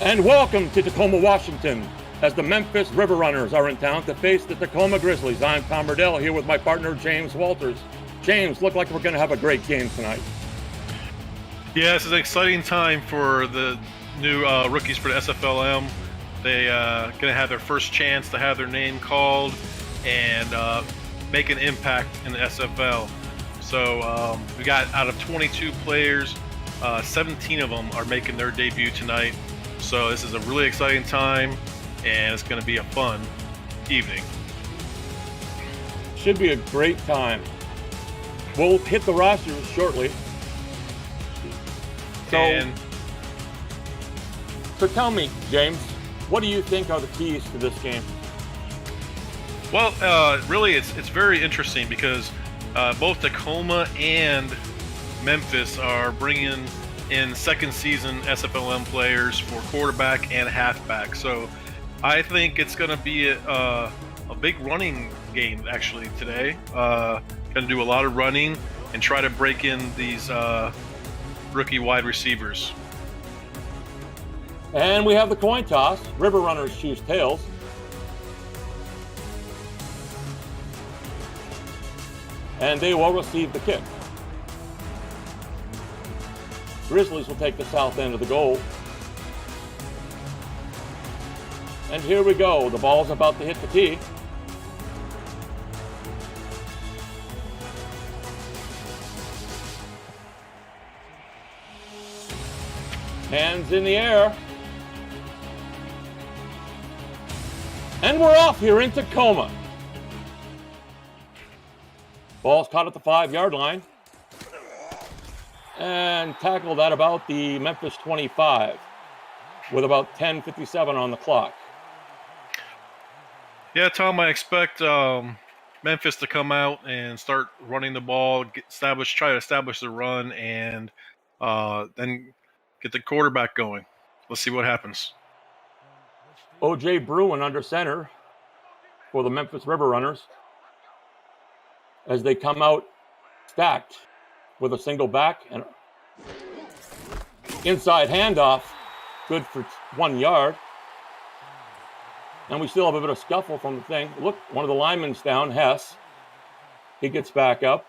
And welcome to Tacoma, Washington, as the Memphis River Runners are in town to face the Tacoma Grizzlies. I'm Tom Riddell here with my partner, James Walters. James, look like we're going to have a great game tonight. Yeah, this is an exciting time for the new rookies for the SFLm. They going to have their first chance to have their name called and make an impact in the SFL. So we got out of 22 players, 17 of them are making their debut tonight. So this is a really exciting time, and it's going to be a fun evening. Should be a great time. We'll hit the rosters shortly. So tell me, James, what do you think are the keys to this game? Well, really, it's very interesting because both Tacoma and Memphis are bringing in second season SFLm players for quarterback and halfback. So I think it's going to be a big running game actually today. Going to do a lot of running and try to break in these rookie wide receivers. And we have the coin toss. River Runners choose tails. And they will receive the kick. Grizzlies will take the south end of the goal. And here we go. The ball's about to hit the tee. Hands in the air. And we're off here in Tacoma. Ball's caught at the 5-yard line. And tackled at about the Memphis 25 with about 10:57 on the clock. Yeah, Tom, I expect Memphis to come out and start running the ball, try to establish the run, and then get the quarterback going. Let's see what happens. O.J. Bruin under center for the Memphis River Runners as they come out stacked with a single back and inside handoff, good for 1 yard. And we still have a bit of scuffle from the thing. Look, one of the linemen's down, Hess. He gets back up.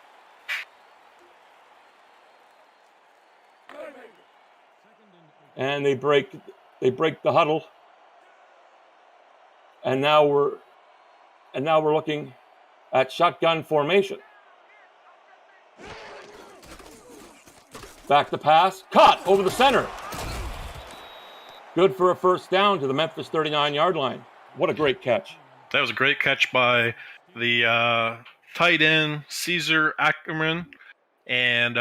And they break the huddle. And now we're looking at shotgun formation. Back to pass, caught over the center. Good for a first down to the Memphis 39-yard line. What a great catch. That was a great catch by the tight end, Caesar Ackerman. And,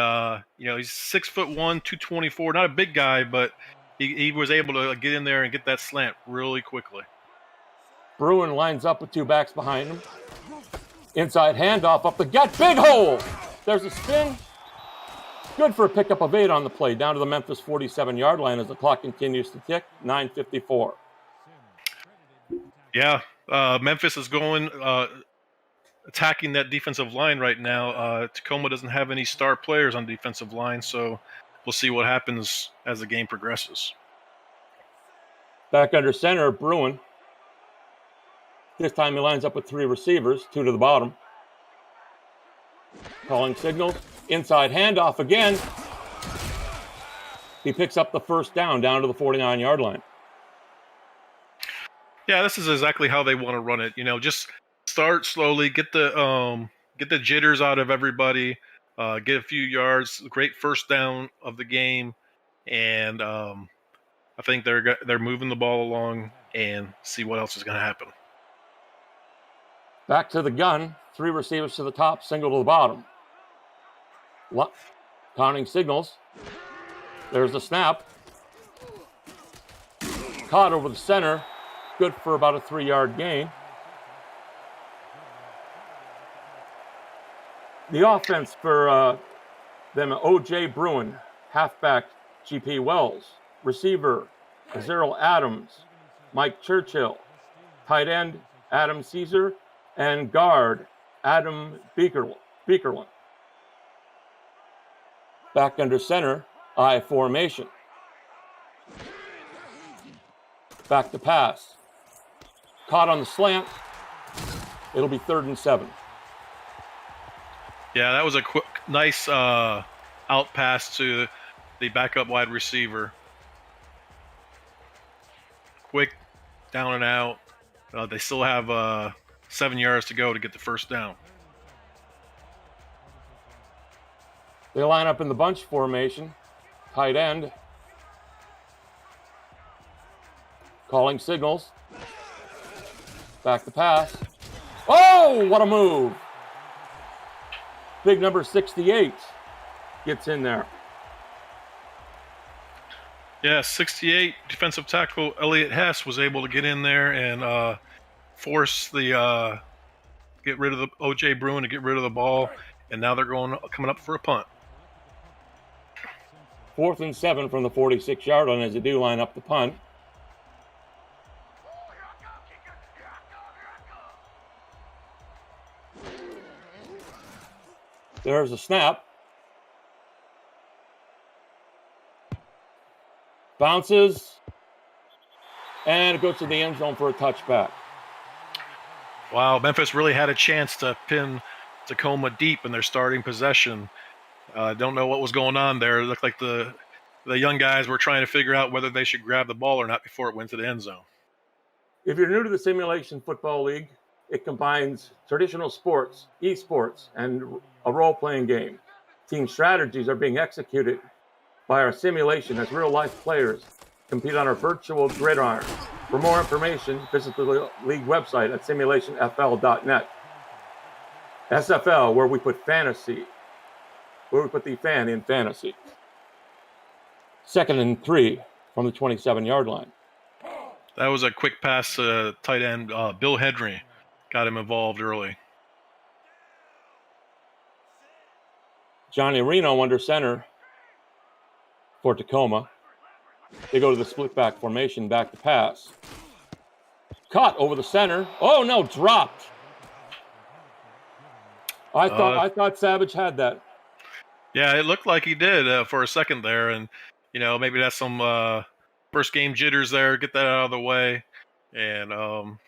he's 6'1", 224. Not a big guy, but he was able to get in there and get that slant really quickly. Bruin lines up with two backs behind him. Inside handoff up the gut. Big hole. There's a spin. Good for a pickup of 8 on the play, down to the Memphis 47-yard line as the clock continues to tick, 9:54. Yeah, Memphis is going, attacking that defensive line right now. Tacoma doesn't have any star players on defensive line, so we'll see what happens as the game progresses. Back under center, Bruin. This time he lines up with 3 receivers, 2 to the bottom. Calling signals. Inside handoff again. He picks up the first down to the 49-yard line. Yeah, this is exactly how they want to run it. Just start slowly, get the jitters out of everybody, get a few yards, great first down of the game, and I think they're moving the ball along and see what else is going to happen. Back to the gun, 3 receivers to the top, single to the bottom. Counting signals. There's the snap. Caught over the center. Good for about a 3-yard gain. The offense for them, O.J. Bruin, halfback G.P. Wells, receiver Azeril Adams, Mike Churchill, tight end Adam Caesar, and guard Adam Beekerlin. Back under center, I formation. Back to pass. Caught on the slant. It'll be 3rd and 7. Yeah, that was a quick, nice out pass to the backup wide receiver. Quick down and out. They still have 7 yards to go to get the first down. They line up in the bunch formation. Tight end. Calling signals. Back to pass. Oh, what a move. Big number 68 gets in there. Yeah, 68 defensive tackle Elliott Hess was able to get in there and force the get rid of the O.J. Bruin to get rid of the ball, and now they're coming up for a punt. 4th and 7 from the 46-yard line as they do line up the punt. There's a snap. Bounces. And it goes to the end zone for a touchback. Wow, Memphis really had a chance to pin Tacoma deep in their starting possession. Don't know what was going on there. It looked like the young guys were trying to figure out whether they should grab the ball or not before it went to the end zone. If you're new to the Simulation Football League, it combines traditional sports, esports, and a role-playing game. Team strategies are being executed by our simulation as real-life players compete on our virtual gridiron. For more information, visit the league website at simulationfl.net. SFL, where we put fantasy, where we put the fan in fantasy. 2nd and 3 from the 27-yard line. That was a quick pass to tight end Bill Henry. Got him involved early. Johnny Reno under center for Tacoma. They go to the split back formation, back to pass. Caught over the center. Oh no, dropped. I thought Savage had that. Yeah, it looked like he did for a second there, and maybe that's some first game jitters there. Get that out of the way, and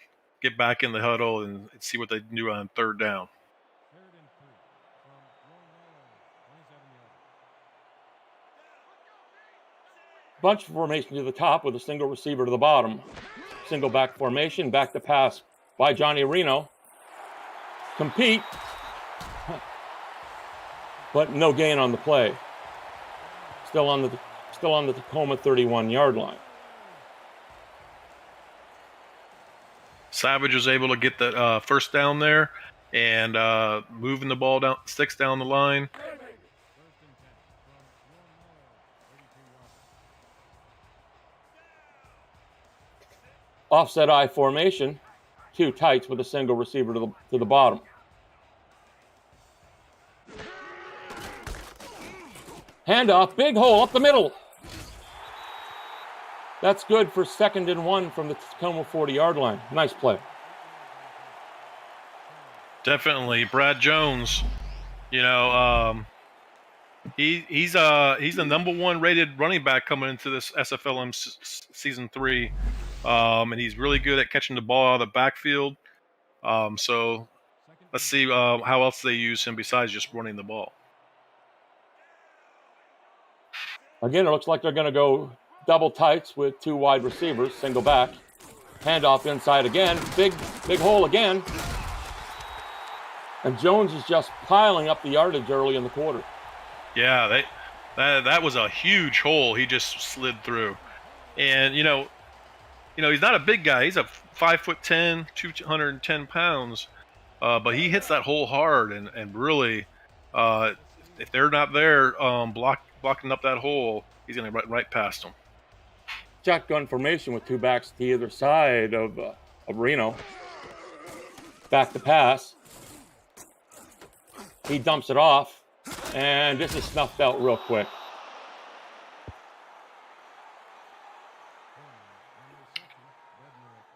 get back in the huddle and see what they can do on 3rd down. Bunch formation to the top with a single receiver to the bottom. Single back formation, back to pass by Johnny Reno. Compete, but no gain on the play. Still on the Tacoma 31-yard line. Savage was able to get the first down there and moving the ball down, sticks down the line. Offset I formation, 2 tights with a single receiver to the bottom. Handoff, big hole up the middle. That's good for 2nd and 1 from the Tacoma 40-yard line. Nice play. Definitely, Brad Jones. He's the number 1 rated running back coming into this SFLm season 3, and he's really good at catching the ball out of the backfield. So let's see how else they use him besides just running the ball. Again, it looks like they're going to go double tights with 2 wide receivers, single back. Handoff inside again, big hole again. And Jones is just piling up the yardage early in the quarter. Yeah, that was a huge hole he just slid through. And he's not a big guy. He's a 5'10", 210 pounds, but he hits that hole hard and really, if they're not there blocking up that hole, he's going to run right past them. Shotgun formation with 2 backs to either side of Reno. Back to pass. He dumps it off, and this is snuffed out real quick.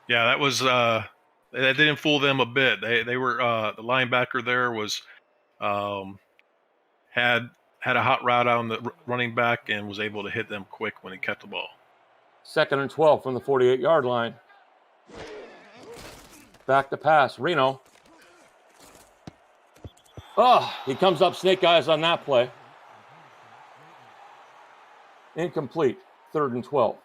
Yeah, that was that didn't fool them a bit. They were the linebacker there was had a hot route on the running back and was able to hit them quick when he kept the ball. 2nd and 12 from the 48-yard line. Back to pass. Reno. Oh, he comes up snake eyes on that play. Incomplete. 3rd and 12.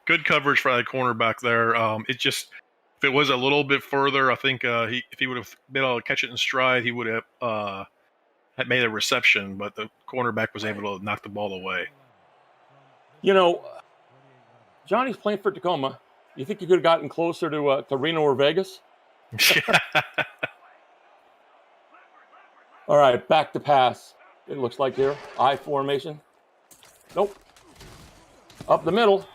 Good coverage for that cornerback there. It just, if it was a little bit further, I think if he would have been able to catch it in stride, he would have had made a reception, but the cornerback was able to knock the ball away. You know, Johnny's playing for Tacoma. You think you could have gotten closer to Reno or Vegas? All right, back to pass. It looks like here. I formation. Nope. Up the middle.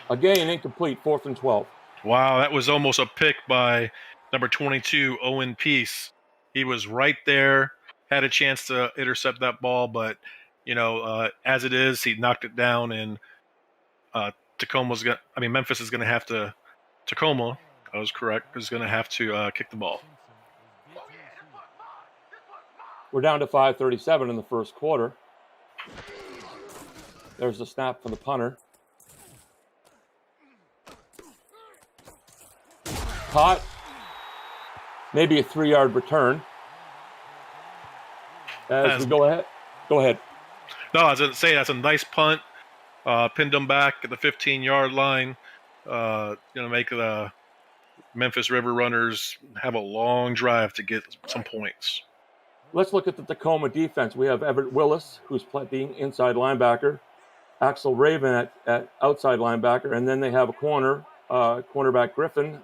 Again, incomplete. 4th and 12. Wow, that was almost a pick by number 22, Owen Peace. He was right there, had a chance to intercept that ball, but, as it is, he knocked it down, and Memphis is going to have to, Tacoma, I was correct, is going to have to kick the ball. We're down to 5:37 in the first quarter. There's the snap from the punter. Caught. Maybe a 3-yard return. As we go ahead. Go ahead. No, I was going to say, that's a nice punt. Pinned them back at the 15-yard line. Going to make the Memphis River Runners have a long drive to get some points. Let's look at the Tacoma defense. We have Everett Willis, who's playing inside linebacker. Axel Raven at outside linebacker. And then they have a cornerback Griffin.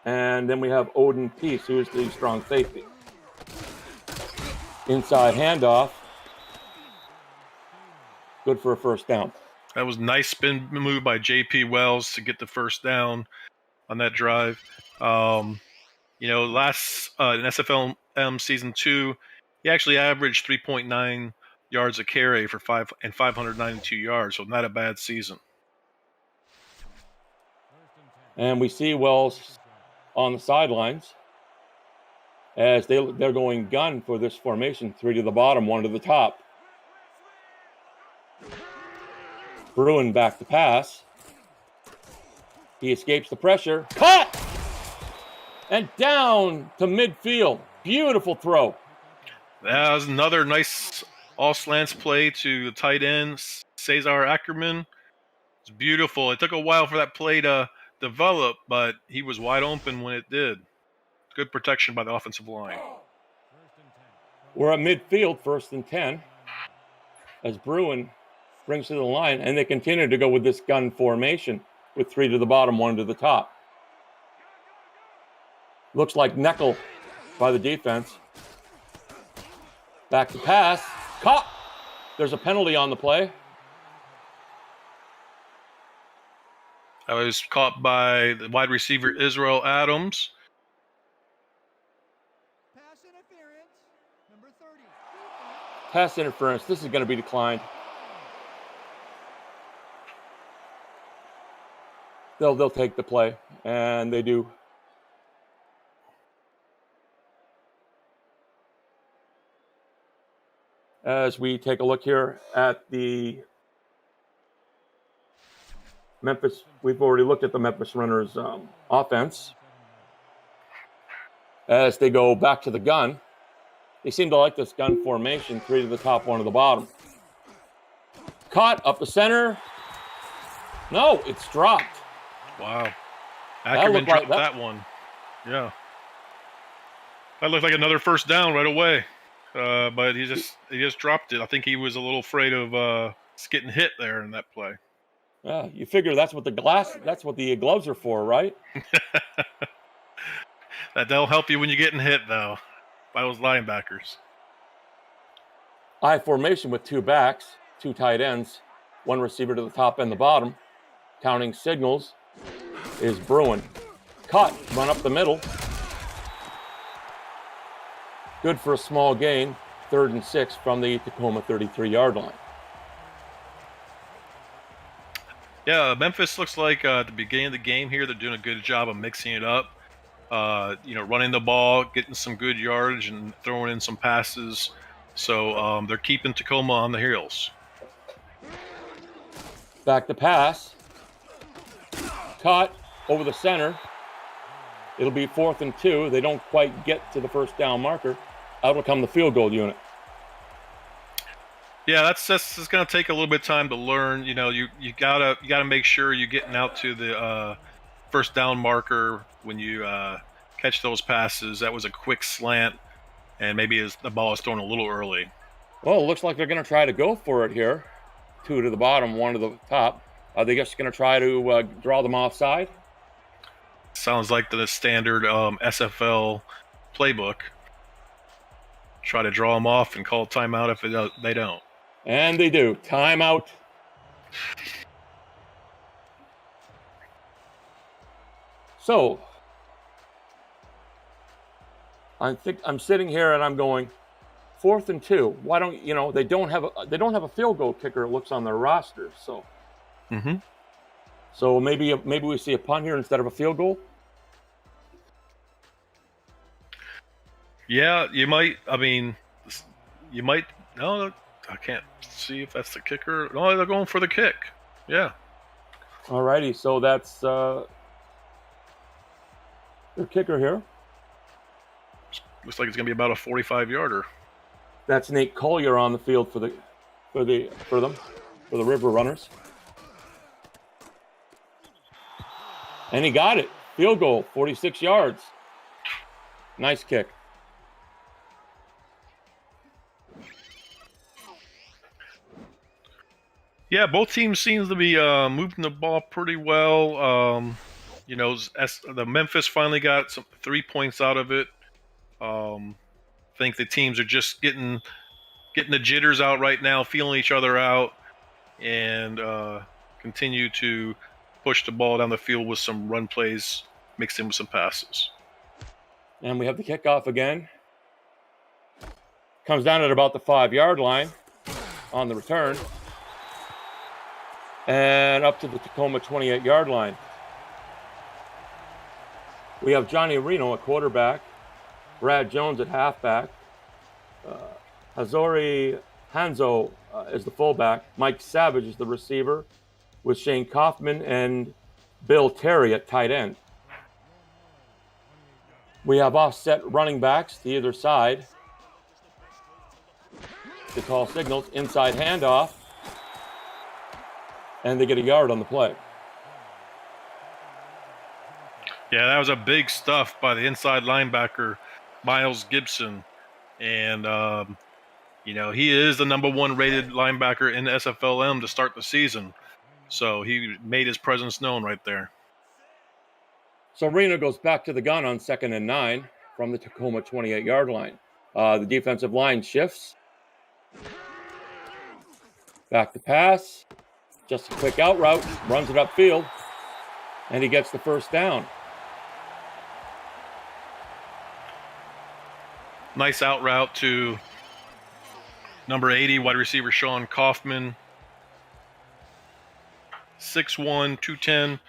And then we have Odin Peace, who is the strong safety. Inside handoff. Good for a first down. That was a nice spin move by J.P. Wells to get the first down on that drive. Last in SFLm Season 2, he actually averaged 3.9 yards a carry for 592 yards, so not a bad season. And we see Wells on the sidelines as they're going gun for this formation. 3 to the bottom, 1 to the top. Bruin back to pass. He escapes the pressure. Caught! And down to midfield. Beautiful throw. That was another nice all slants play to the tight end, Cesar Ackerman. It's beautiful. It took a while for that play to develop, but he was wide open when it did. Good protection by the offensive line. We're at midfield, 1st and 10, as Bruin brings to the line, and they continue to go with this gun formation with 3 to the bottom, 1 to the top. Looks like Neckel by the defense. Back to pass. Caught. There's a penalty on the play. That was caught by the wide receiver Israel Adams. Pass interference, number 30. Pass interference. This is going to be declined. They'll take the play, and they do. As we take a look here at the Memphis, we've already looked at the Memphis Runners offense. As they go back to the gun, they seem to like this gun formation, 3 to the top, 1 to the bottom. Caught up the center. No, it's dropped. Wow. Ackerman dropped that one. Yeah. That looked like another first down right away. But he just dropped it. I think he was a little afraid of getting hit there in that play. Yeah, you figure that's what the gloves are for, right? That'll help you when you're getting hit, though, by those linebackers. I formation with 2 backs, 2 tight ends, 1 receiver to the top and the bottom. Counting signals is Bruin. Cut, run up the middle. Good for a small gain, 3rd and 6 from the Tacoma 33-yard line. Yeah, Memphis looks like at the beginning of the game here, they're doing a good job of mixing it up. Running the ball, getting some good yardage, and throwing in some passes. So they're keeping Tacoma on the heels. Back to pass. Caught over the center. It'll be 4th and 2. They don't quite get to the first down marker. Out will come the field goal unit. Yeah, that's just going to take a little bit of time to learn. You know, you gotta make sure you're getting out to the first down marker when you catch those passes. That was a quick slant, and maybe the ball is thrown a little early. Well, it looks like they're going to try to go for it here. 2 to the bottom, 1 to the top. Are they just going to try to draw them offside? Sounds like the standard SFL playbook. Try to draw them off and call timeout if they don't. And they do. Timeout. So, I'm sitting here and I'm going 4th and 2. Why don't they don't have a field goal kicker? It looks on their roster. So. Mm-hmm. So maybe we see a punt here instead of a field goal. Yeah, you might. I mean, you might. No, I can't see if that's the kicker. No, they're going for the kick. Yeah. Alrighty, so that's their kicker here. Looks like it's going to be about a 45-yarder. That's Nate Collier on the field for the River Runners. And he got it. Field goal, 46 yards. Nice kick. Yeah, both teams seems to be moving the ball pretty well. The Memphis finally got 3 points out of it. I think the teams are just getting the jitters out right now, feeling each other out, and continue to push the ball down the field with some run plays mixed in with some passes. And we have the kickoff again. Comes down at about the 5-yard line on the return. And up to the Tacoma 28-yard line. We have Johnny Reno at quarterback. Brad Jones at halfback. Hazori Hanzo is the fullback. Mike Savage is the receiver, with Shane Kaufman and Bill Terry at tight end. We have offset running backs to either side. They call signals, inside handoff, and they get a yard on the play. Yeah, that was a big stuff by the inside linebacker, Miles Gibson. And, he is the number 1 rated linebacker in the SFLm to start the season. So he made his presence known right there. So Reno goes back to the gun on 2nd and 9 from the Tacoma 28-yard line. The defensive line shifts. Back to pass. Just a quick out route. Runs it upfield. And he gets the first down. Nice out route to number 80, wide receiver Sean Kaufman. 6'1", 210.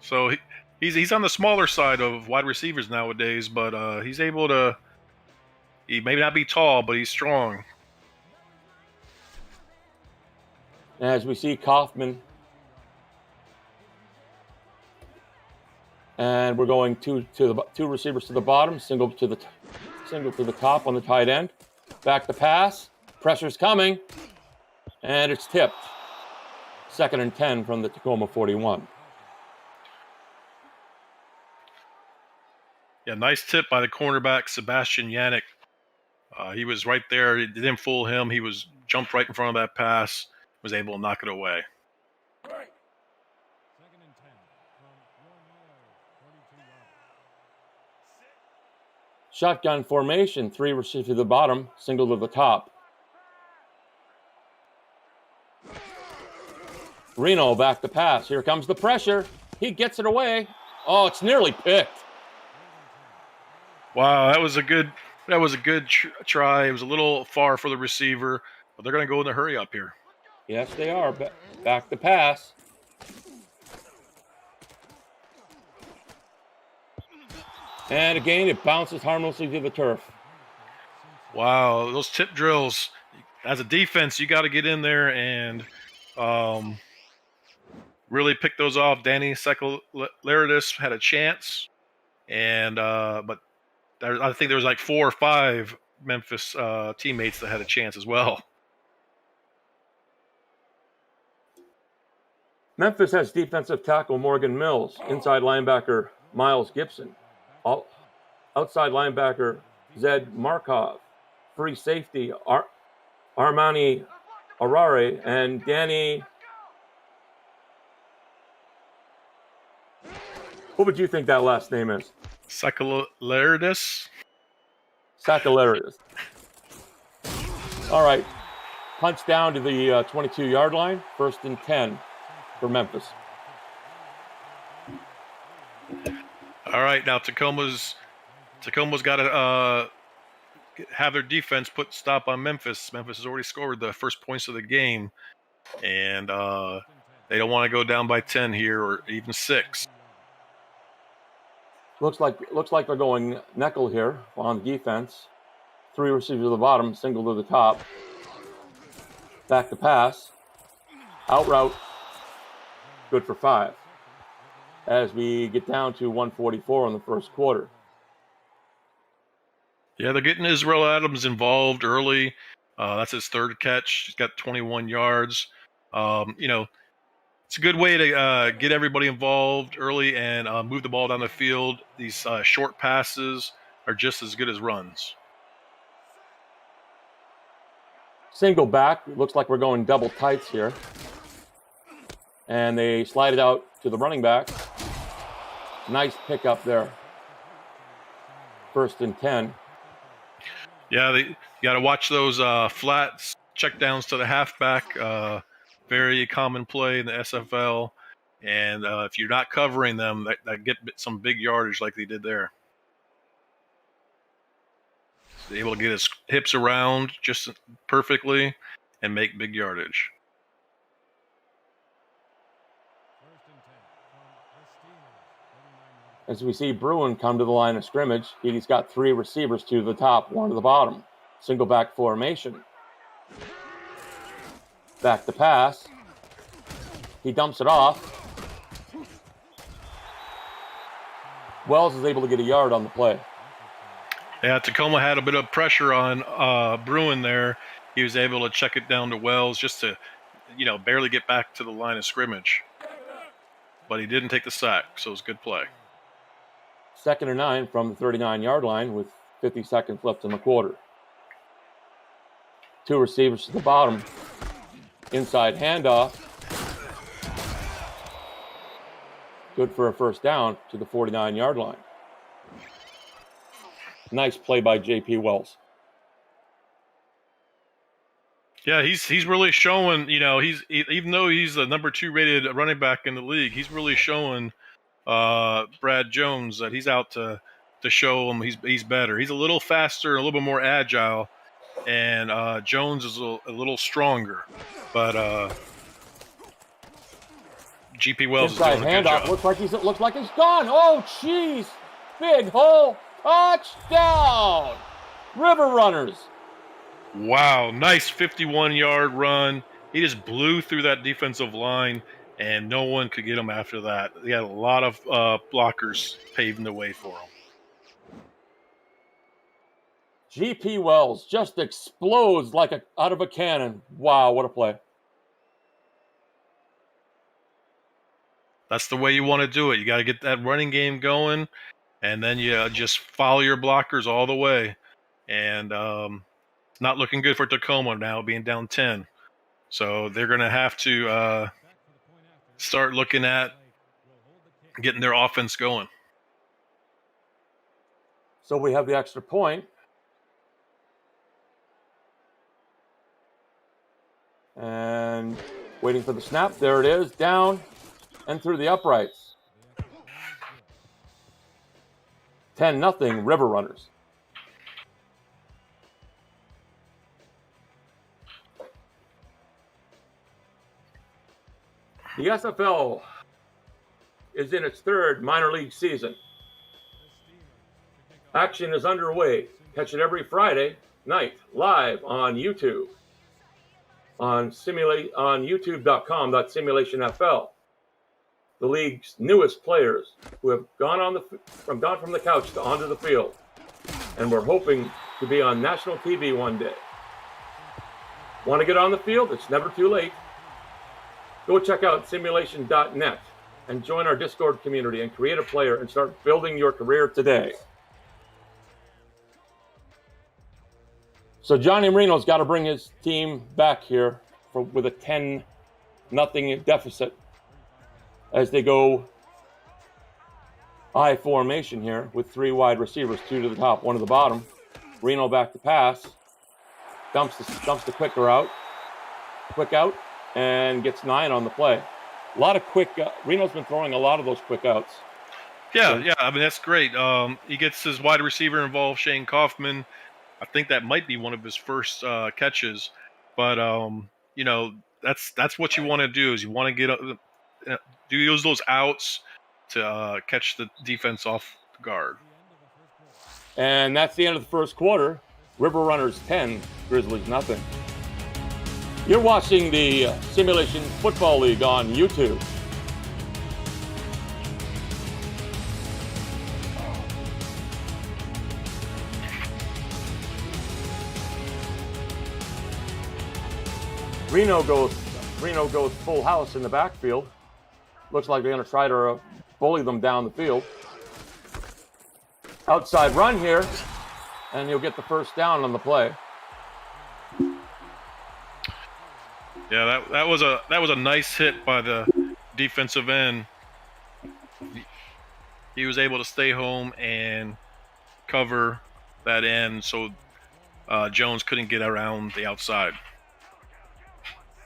So he's on the smaller side of wide receivers nowadays, but he's able to. He may not be tall, but he's strong. As we see Kaufman, and we're going two receivers to the bottom, single to the top on the tight end. Back to pass, pressure's coming, and it's tipped. 2nd and 10 from the Tacoma 41. Yeah, nice tip by the cornerback Sebastian Yannick. He was right there. It didn't fool him. He was jumped right in front of that pass. Was able to knock it away. 2nd and 10 from 42 yards. Shotgun formation, 3 receivers to the bottom, single to the top. Reno back to pass. Here comes the pressure. He gets it away. Oh, it's nearly picked. Wow, that was a good try. It was a little far for the receiver, but they're going to go in a hurry up here. Yes, they are. Back to pass. And again, it bounces harmlessly to the turf. Wow, those tip drills. As a defense, you got to get in there and really picked those off. Danny Secularidis had a chance, and but I think there was like 4 or 5 Memphis teammates that had a chance as well. Memphis has defensive tackle Morgan Mills, inside linebacker Miles Gibson, outside linebacker Zed Markov, free safety Armani Arare, and Danny. What would you think that last name is? Secularidis. Secularidis. All right. Punch down to the 22-yard line. 1st and 10 for Memphis. All right. Now Tacoma's got to have their defense stop on Memphis. Memphis has already scored the first points of the game, and they don't want to go down by 10 here or even 6. Looks like they're going nickel here on the defense. 3 receivers at the bottom, single to the top. Back to pass. Out route. Good for 5. As we get down to 1:44 in the first quarter. Yeah, they're getting Israel Adams involved early. That's his 3rd catch. He's got 21 yards. It's a good way to get everybody involved early and move the ball down the field. These short passes are just as good as runs. Single back. It looks like we're going double tights here. And they slide it out to the running back. Nice pickup there. 1st and 10. Yeah, you got to watch those flats, checkdowns to the halfback. Very common play in the SFL. And if you're not covering them, that get some big yardage like they did there. He's able to get his hips around just perfectly and make big yardage. As we see Bruin come to the line of scrimmage, he's got 3 receivers, 2 to the top, 1 to the bottom. Single back formation. Back to pass. He dumps it off. Wells is able to get a yard on the play. Yeah, Tacoma had a bit of pressure on Bruin there. He was able to check it down to Wells just to, barely get back to the line of scrimmage. But he didn't take the sack, so it was a good play. 2nd and 9 from the 39-yard line with 50 seconds left in the quarter. 2 receivers to the bottom. Inside handoff. Good for a 1st down to the 49-yard line. Nice play by J.P. Wells. Yeah, he's really showing, even though he's the number 2 rated running back in the league, he's really showing Brad Jones that he's out to show him he's better. He's a little faster, a little bit more agile, and Jones is a little stronger. But GP Wells inside is doing a good job. Looks like he's gone. Oh, jeez. Big hole. Touchdown. River Runners. Wow, nice 51-yard run. He just blew through that defensive line, and no one could get him after that. He had a lot of blockers paving the way for him. G.P. Wells just explodes like out of a cannon. Wow, what a play. That's the way you want to do it. You got to get that running game going, and then you just follow your blockers all the way. And it's not looking good for Tacoma now, being down 10. So they're going to have to start looking at getting their offense going. So we have the extra point. And waiting for the snap. There it is. Down and through the uprights. 10-0 River Runners. The SFL is in its 3rd minor league season. Action is underway. Catch it every Friday night live on YouTube. On youtube.com.simulationfl. the league's newest players who have gone from the couch to onto the field, and we're hoping to be on national TV one day. Want to get on the field? It's never too late. Go check out simulation.net and join our Discord community and create a player and start building your career today. So Johnny Marino's got to bring his team back here with a 10-0 deficit as they go I formation here with 3 wide receivers, 2 to the top, 1 to the bottom. Reno back to pass, dumps the quick out, and gets 9 on the play. A lot of quick. Reno's been throwing a lot of those quick outs. Yeah. I mean, that's great. He gets his wide receiver involved, Shane Kaufman. I think that might be one of his first catches. But that's what you want to do. Is you want to use those outs to catch the defense off guard. And that's the end of the first quarter. River Runners 10, Grizzlies nothing. You're watching the Simulation Football League on YouTube. Reno goes full house in the backfield. Looks like they're going to try to bully them down the field. Outside run here, and you'll get the first down on the play. Yeah, that was a nice hit by the defensive end. He was able to stay home and cover that end, so Jones couldn't get around the outside.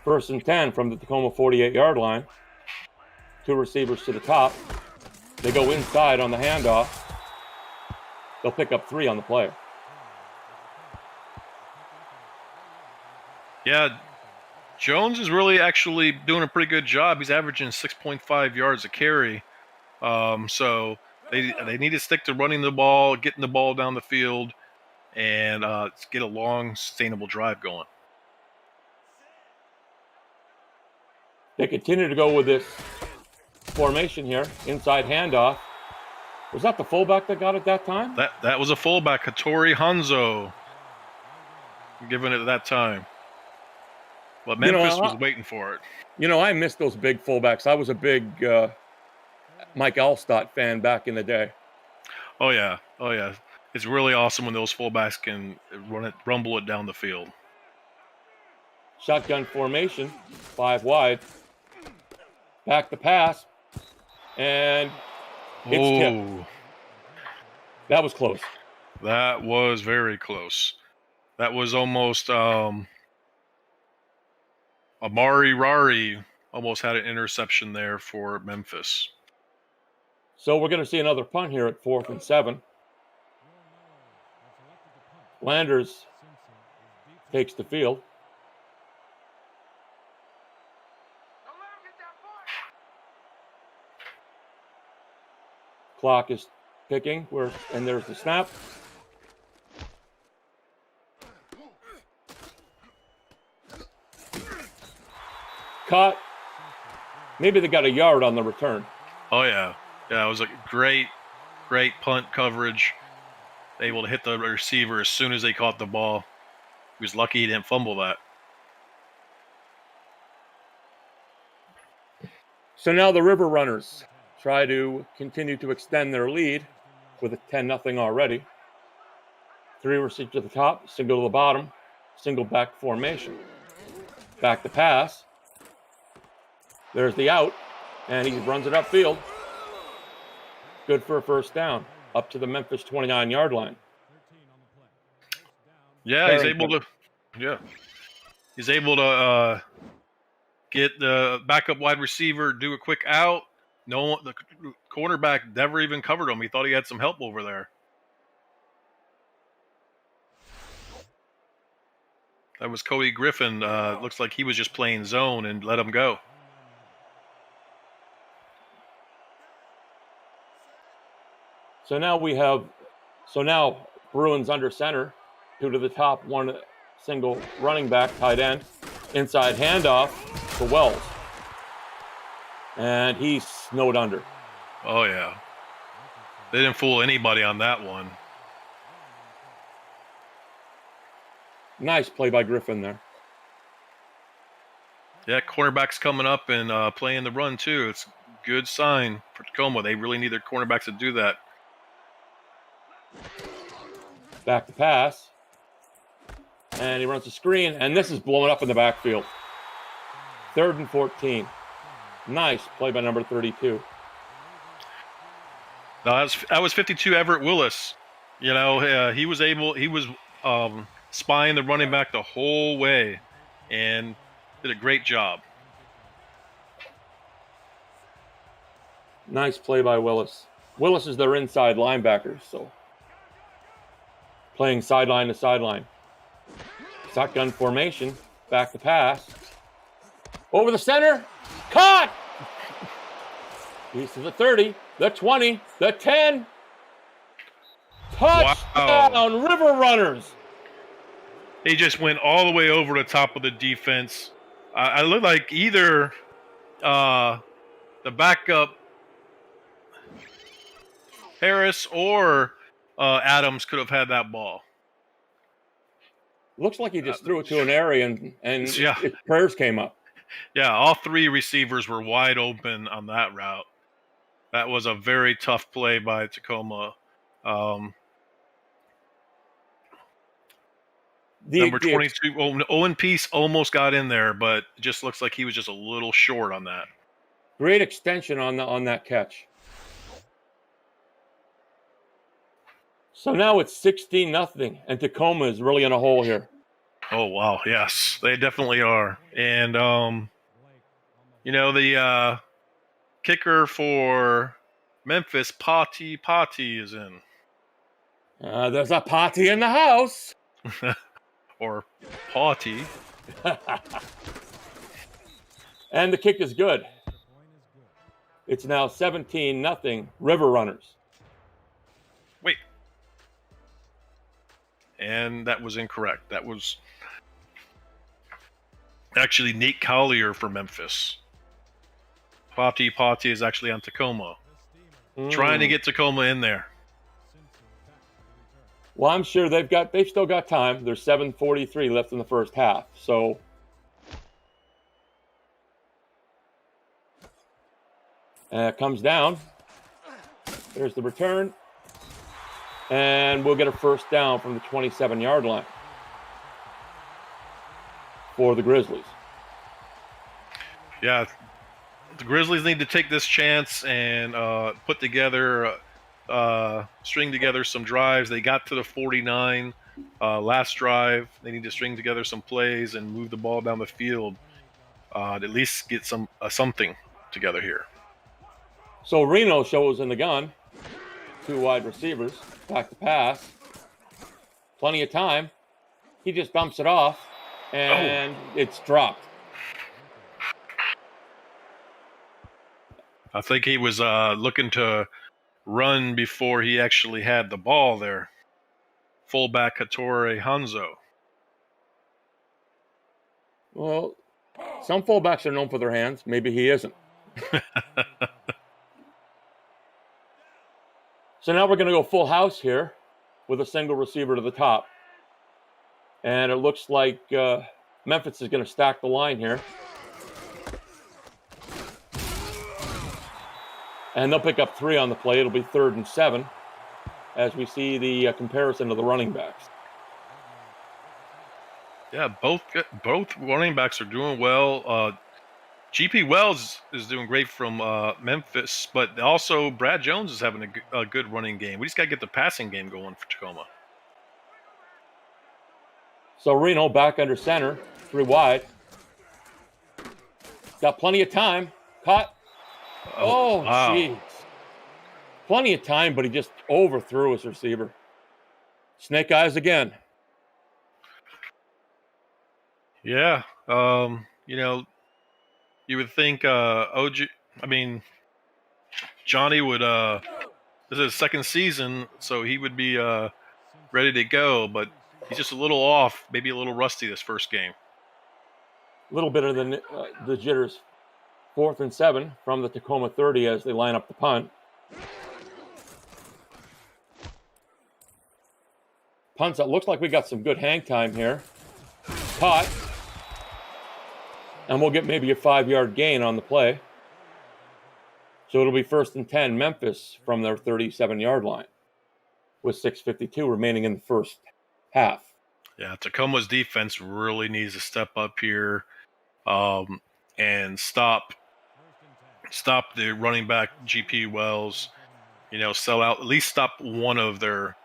1st and 10 from the Tacoma 48-yard line. 2 receivers to the top. They go inside on the handoff. They'll pick up 3 on the play. Yeah, Jones is really actually doing a pretty good job. He's averaging 6.5 yards a carry. So they need to stick to running the ball, getting the ball down the field, and get a long, sustainable drive going. They continue to go with this formation here. Inside handoff. Was that the fullback that got it that time? That was a fullback, Hattori Hanzo, given it at that time. But Memphis was waiting for it. I missed those big fullbacks. I was a big Mike Alstott fan back in the day. Oh yeah. It's really awesome when those fullbacks can rumble it down the field. Shotgun formation, 5 wide. Back the pass, and it's tipped. That was close. That was very close. That was almost Amari Rari almost had an interception there for Memphis. So we're going to see another punt here at 4th and 7. Landers takes the field. Clock is ticking, and there's the snap. Caught. Maybe they got a yard on the return. Oh yeah, it was a great punt coverage. Able to hit the receiver as soon as they caught the ball. He was lucky he didn't fumble that. So now the River Runners try to continue to extend their lead with a 10-0 already. 3 receivers to the top, single to the bottom, single back formation. Back to pass. There's the out, and he runs it upfield. Good for a first down, up to the Memphis 29-yard line. Yeah, he's able to get the backup wide receiver, do a quick out. The cornerback never even covered him. He thought he had some help over there. That was Cody Griffin. Looks like he was just playing zone and let him go. So now Bruins under center, 2 to the top, 1 single running back, tight end, inside handoff to Wells. And he's snowed under. Oh, yeah. They didn't fool anybody on that one. Nice play by Griffin there. Yeah, cornerbacks coming up and playing the run, too. It's a good sign for Tacoma. They really need their cornerbacks to do that. Back to pass. And he runs the screen, and this is blowing up in the backfield. 3rd and 14. Nice play by number 32. No, that was 52 Everett Willis. You know, he was spying the running back the whole way and did a great job. Nice play by Willis. Willis is their inside linebacker, so playing sideline to sideline. Shotgun formation, back to pass. Over the center, caught! He's to the 30, the 20, the 10. Touchdown, Wow. River Runners. He just went all the way over the top of the defense. I look like either the backup Harris or Adams could have had that ball. Looks like he just threw it to an area and Yeah. his prayers came up. Yeah, all three receivers were wide open on that route. That was a very tough play by Tacoma. Number 22, Owen Peace almost got in there, but it just looks like he was just a little short on that. Great extension on that catch. So now it's 16-0, and Tacoma is really in a hole here. Oh, wow, yes, they definitely are. And, you know, the kicker for Memphis, Potty is in. There's a potty in the house. Or Potty. And the kick is good. It's now 17-0, River Runners. Wait. And that was incorrect. That was actually Nate Collier for Memphis. Potty is actually on Tacoma. Trying to get Tacoma in there. Well, I'm sure they've still got time. There's 7:43 left in the first half. So it comes down. There's the return. And we'll get a first down from the 27-yard line for the Grizzlies. Yeah, the Grizzlies need to take this chance and string together some drives. They got to the 49 last drive. They need to string together some plays and move the ball down the field to at least get something together here. So Reno shows in the gun. 2 wide receivers. Back to pass. Plenty of time. He just dumps it off, and it's dropped. I think he was looking to run before he actually had the ball there. Fullback Hattori Hanzo. Well, some fullbacks are known for their hands. Maybe he isn't. So now we're going to go full house here with a single receiver to the top. And it looks like Memphis is going to stack the line here. And they'll pick up 3 on the play. It'll be 3rd and 7 as we see the comparison of the running backs. Yeah, both running backs are doing well. GP Wells is doing great from Memphis, but also Brad Jones is having a good running game. We just got to get the passing game going for Tacoma. So Reno back under center, 3 wide. Got plenty of time. Caught. Oh, wow. jeez. Plenty of time, but he just overthrew his receiver. Snake eyes again. Yeah. You know, you would think Johnny would this is his second season, so he would be ready to go, but he's just a little off, maybe a little rusty this first game. A little bit of the jitters 4th and 7 from the Tacoma 30 as they line up the punt. Punts, it looks like we got some good hang time here. Caught. And we'll get maybe a 5-yard gain on the play. So it'll be 1st and 10, Memphis from their 37-yard line with 6:52 remaining in the first half. Yeah, Tacoma's defense really needs to step up here and stop the running back GP Wells. Sell out, at least stop one of their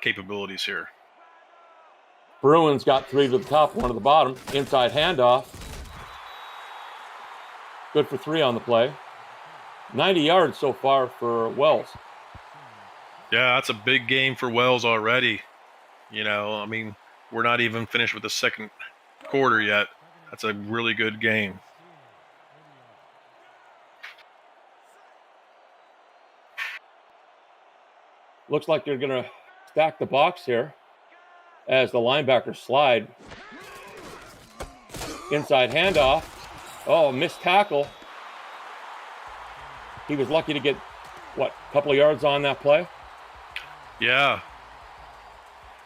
capabilities here. Bruins got 3 to the top, 1 to the bottom. Inside handoff. Good for 3 on the play. 90 yards so far for Wells. Yeah, that's a big game for Wells already. We're not even finished with the second quarter yet. That's a really good game. Looks like they're going to stack the box here as the linebackers slide. Inside handoff. Oh, missed tackle. He was lucky to get, a couple of yards on that play? Yeah.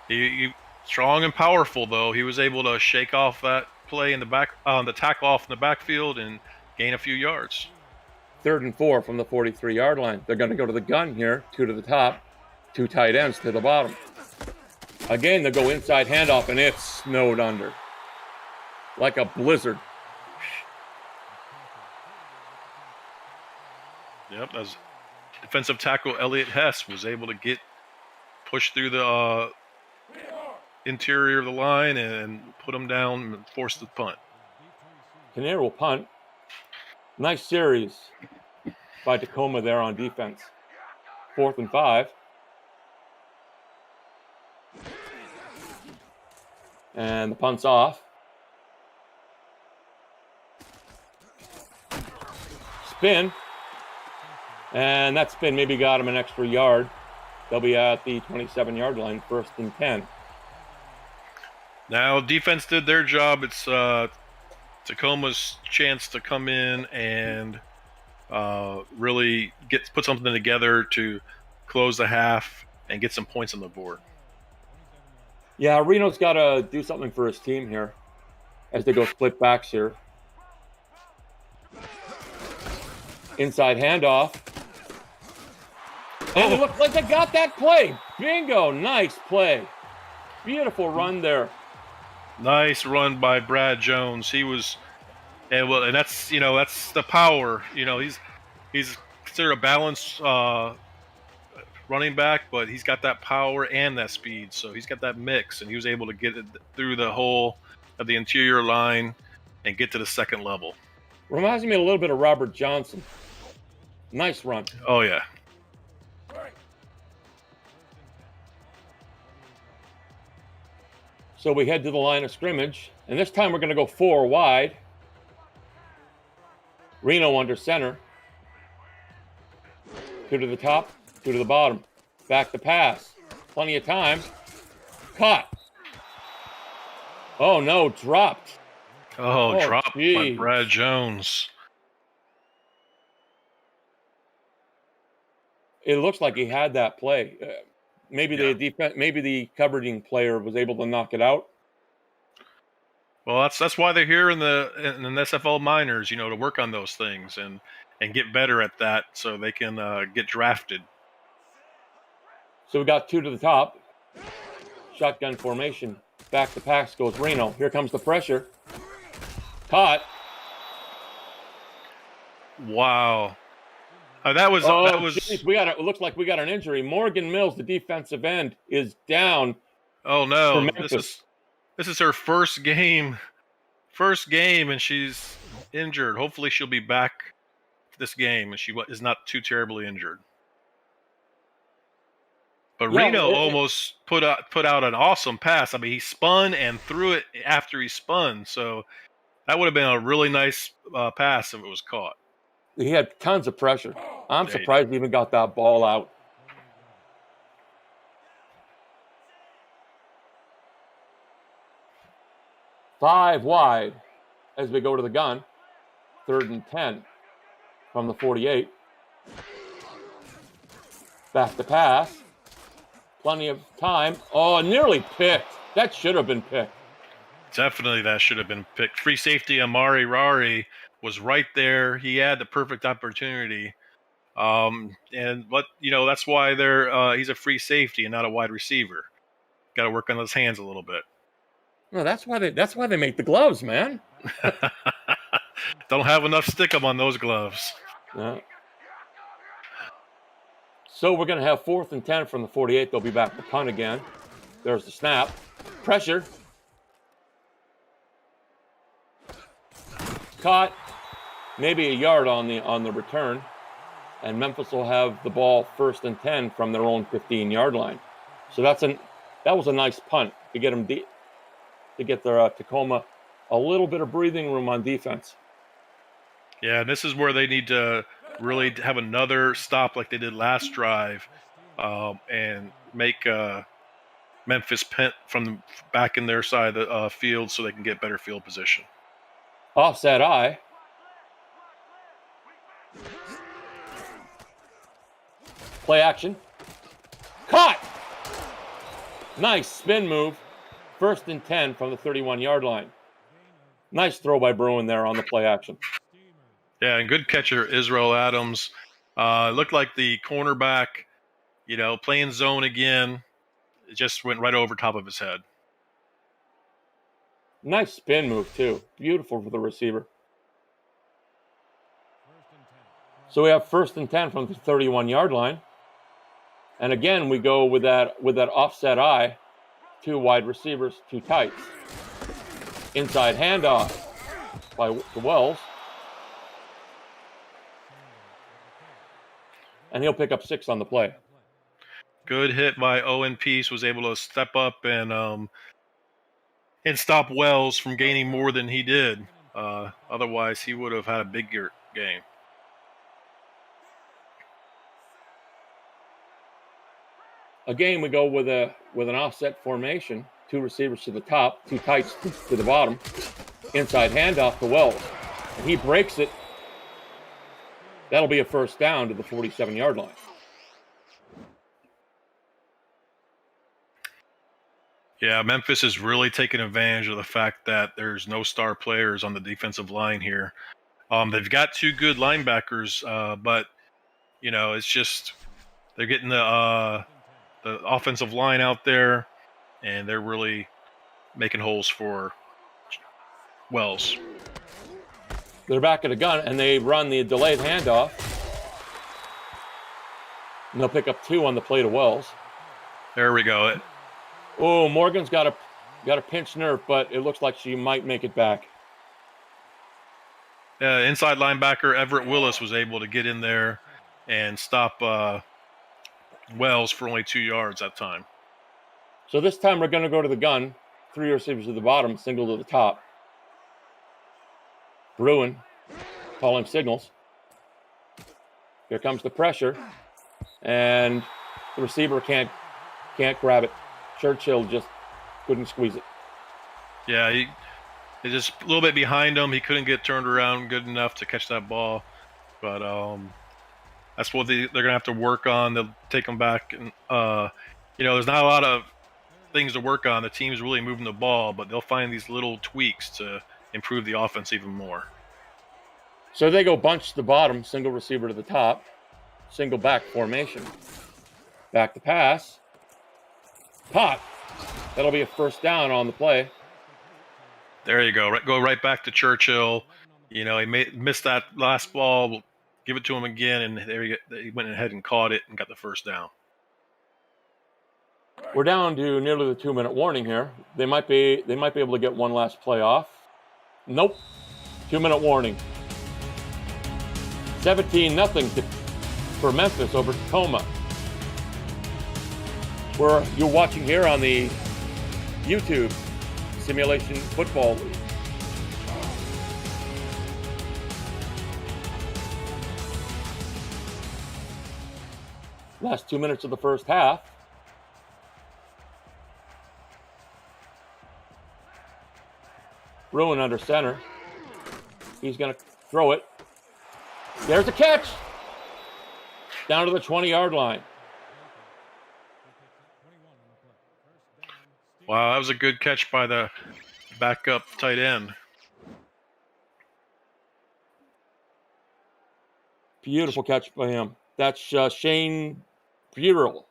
He strong and powerful, though. He was able to shake off that play in the back, the tackle off in the backfield and gain a few yards. 3rd and 4 from the 43-yard line. They're going to go to the gun here, 2 to the top, 2 tight ends to the bottom. Again, they go inside handoff, and it snowed under like a blizzard. Yep, as defensive tackle Elliott Hess was able to push through the interior of the line and put him down and force the punt. Kinnear will punt. Nice series by Tacoma there on defense. 4th and 5. And the punt's off. Spin. And that spin maybe got him an extra yard. They'll be at the 27-yard line, 1st and 10. Now, defense did their job. It's Tacoma's chance to come in and really put something together to close the half and get some points on the board. Yeah, Reno's got to do something for his team here as they go split backs here. Inside handoff. And it looks like they got that play. Bingo. Nice play. Beautiful run there. Nice run by Brad Jones. He was, and that's the power. He's considered a balanced running back, but he's got that power and that speed. So he's got that mix, and he was able to get it through the whole of the interior line and get to the second level. Reminds me a little bit of Robert Johnson. Nice run. Oh yeah. So we head to the line of scrimmage, and this time we're going to go 4 wide. Reno under center. 2 to the top, 2 to the bottom. Back to pass. Plenty of time. Caught. Oh, no, dropped. Oh, dropped by geez. Brad Jones. It looks like he had that play. Maybe the covering player was able to knock it out. Well, that's why they're here in the SFL minors, to work on those things and get better at that, so they can get drafted. So we got 2 to the top. Shotgun formation. Back to pass goes Reno. Here comes the pressure. Caught. Wow. That was. Geez, it looks like we got an injury. Morgan Mills, the defensive end, is down. Oh no! This is her first game, and she's injured. Hopefully, she'll be back this game, and she is not too terribly injured. But Yeah, Reno almost put out an awesome pass. I mean, he spun and threw it after he spun, so that would have been a really nice pass if it was caught. He had tons of pressure. I'm surprised he even got that ball out. Five wide as we go to the gun. 3rd and 10. from the 48. Back to pass. Plenty of time. Oh, nearly picked. That should have been picked. Definitely that should have been picked. Free safety Amari Rari was right there. He had the perfect opportunity. That's why he's a free safety and not a wide receiver. Got to work on those hands a little bit. No, that's why they make the gloves, man. Don't have enough stickum on those gloves. Yeah. So we're going to have 4th and 10 from the 48. They'll be back to punt again. There's the snap. Pressure. Caught. Maybe a yard on the return. And Memphis will have the ball 1st and 10 from their own 15-yard line. So that was a nice punt to get them to get their Tacoma a little bit of breathing room on defense. Yeah, and this is where they need to really have another stop like they did last drive, and make Memphis punt from back in their side of the field so they can get better field position. Offset eye. Play action. Caught! Nice spin move. 1st and 10 from the 31-yard line. Nice throw by Bruin there on the play action. Yeah, and good catcher, Israel Adams. Looked like the cornerback, playing zone again. It just went right over top of his head. Nice spin move, too. Beautiful for the receiver. So we have 1st and 10 from the 31-yard line. And again, we go with that offset eye. 2 wide receivers, 2 tights. Inside handoff to Wells. And he'll pick up 6 on the play. Good hit by Owen Peace, was able to step up and stop Wells from gaining more than he did. Otherwise, he would have had a bigger game. Again, we go with an offset formation. 2 receivers to the top, 2 tights to the bottom. Inside handoff to Wells. And he breaks it. That'll be a 1st down to the 47-yard line. Yeah, Memphis is really taking advantage of the fact that there's no star players on the defensive line here. They've got 2 good linebackers, but it's just they're getting the offensive line out there, and they're really making holes for Wells. They're back at a gun, and they run the delayed handoff. And they'll pick up 2 on the play to Wells. There we go. Oh, Morgan's got a pinched nerve, but it looks like she might make it back. Inside linebacker Everett Willis was able to get in there and stop Wells for only 2 yards that time. So this time we're going to go to the gun. 3 receivers to the bottom, single to the top. Bruin calling signals. Here comes the pressure, and the receiver can't grab it. Churchill just couldn't squeeze it. Yeah, he just a little bit behind him. He couldn't get turned around good enough to catch that ball. But that's what they're going to have to work on. They'll take them back. And, there's not a lot of things to work on. The team's really moving the ball, but they'll find these little tweaks to improve the offense even more. So they go bunch to the bottom, single receiver to the top, single back formation. Back to pass. Caught. That'll be a 1st down on the play. There you go. Go right back to Churchill. He missed that last ball. We'll give it to him again, and there he went ahead and caught it and got the 1st down. We're down to nearly the 2-minute warning here. They might be able to get one last play off. Nope. 2-minute warning. 17-0 for Memphis over Tacoma. You're watching here on the YouTube Simulation Football League. Last 2 minutes of the first half. Bruin under center. He's going to throw it. There's a catch. Down to the 20-yard line. Wow, that was a good catch by the backup tight end. Beautiful catch by him. That's Shane Burrell.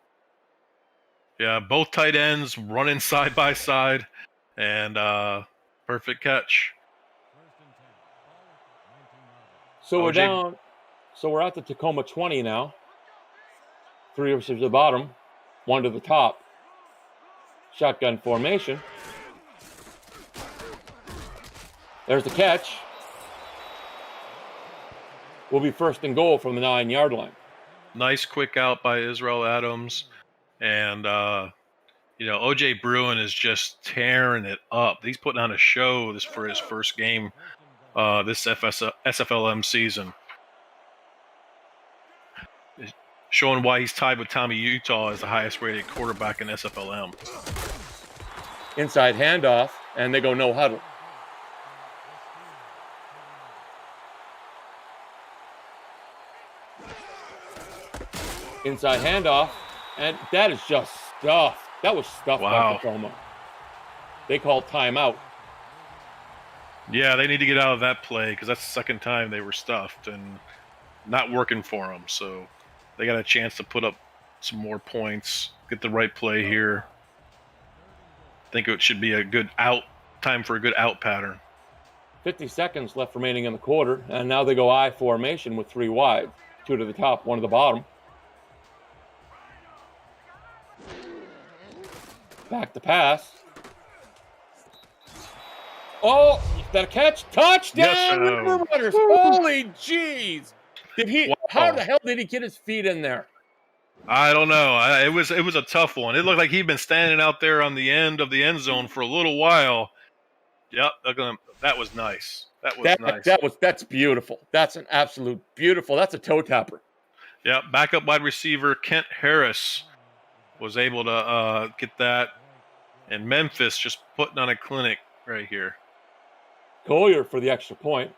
Yeah, both tight ends running side by side, and perfect catch. So we're OJ down. So we're at the Tacoma 20 now. 3 receivers to the bottom, 1 to the top. Shotgun formation. There's the catch. Will be first and goal from the 9-yard line. Nice quick out by Israel Adams. And, OJ Bruin is just tearing it up. He's putting on a show for his first game this SFLm season. Showing why he's tied with Tommy Utah as the highest rated quarterback in SFLm. Inside handoff, and they go no huddle. Inside handoff, and that is just stuff. That was stuff by Tacoma. They called timeout. Yeah, they need to get out of that play because that's the second time they were stuffed and not working for them. So they got a chance to put up some more points, get the right play here. I think it should be a good time for a good out pattern. 50 seconds left remaining in the quarter, and now they go I formation with 3 wide. 2 to the top, 1 to the bottom. Back to pass. Oh, is that a catch? Touchdown, Yes, River Runners. Holy jeez. Wow. How the hell did he get his feet in there? I don't know. It was a tough one. It looked like he'd been standing out there on the end of the end zone for a little while. Yep, that was nice. That's beautiful. That's an absolute beautiful. That's a toe tapper. Yep, backup wide receiver Kent Harris was able to get that, and Memphis just putting on a clinic right here. Collier for the extra point.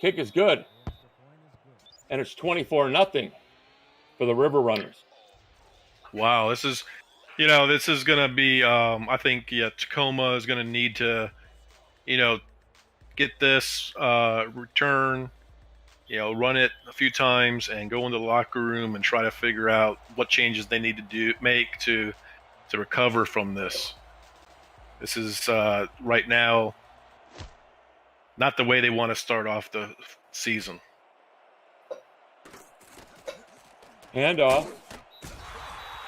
Kick is good. And it's 24-0 for the River Runners. Wow, this is going to be, I think, Tacoma is going to need to, get this return, run it a few times and go into the locker room and try to figure out what changes they need to make to recover from this. This is right now not the way they want to start off the season. Handoff.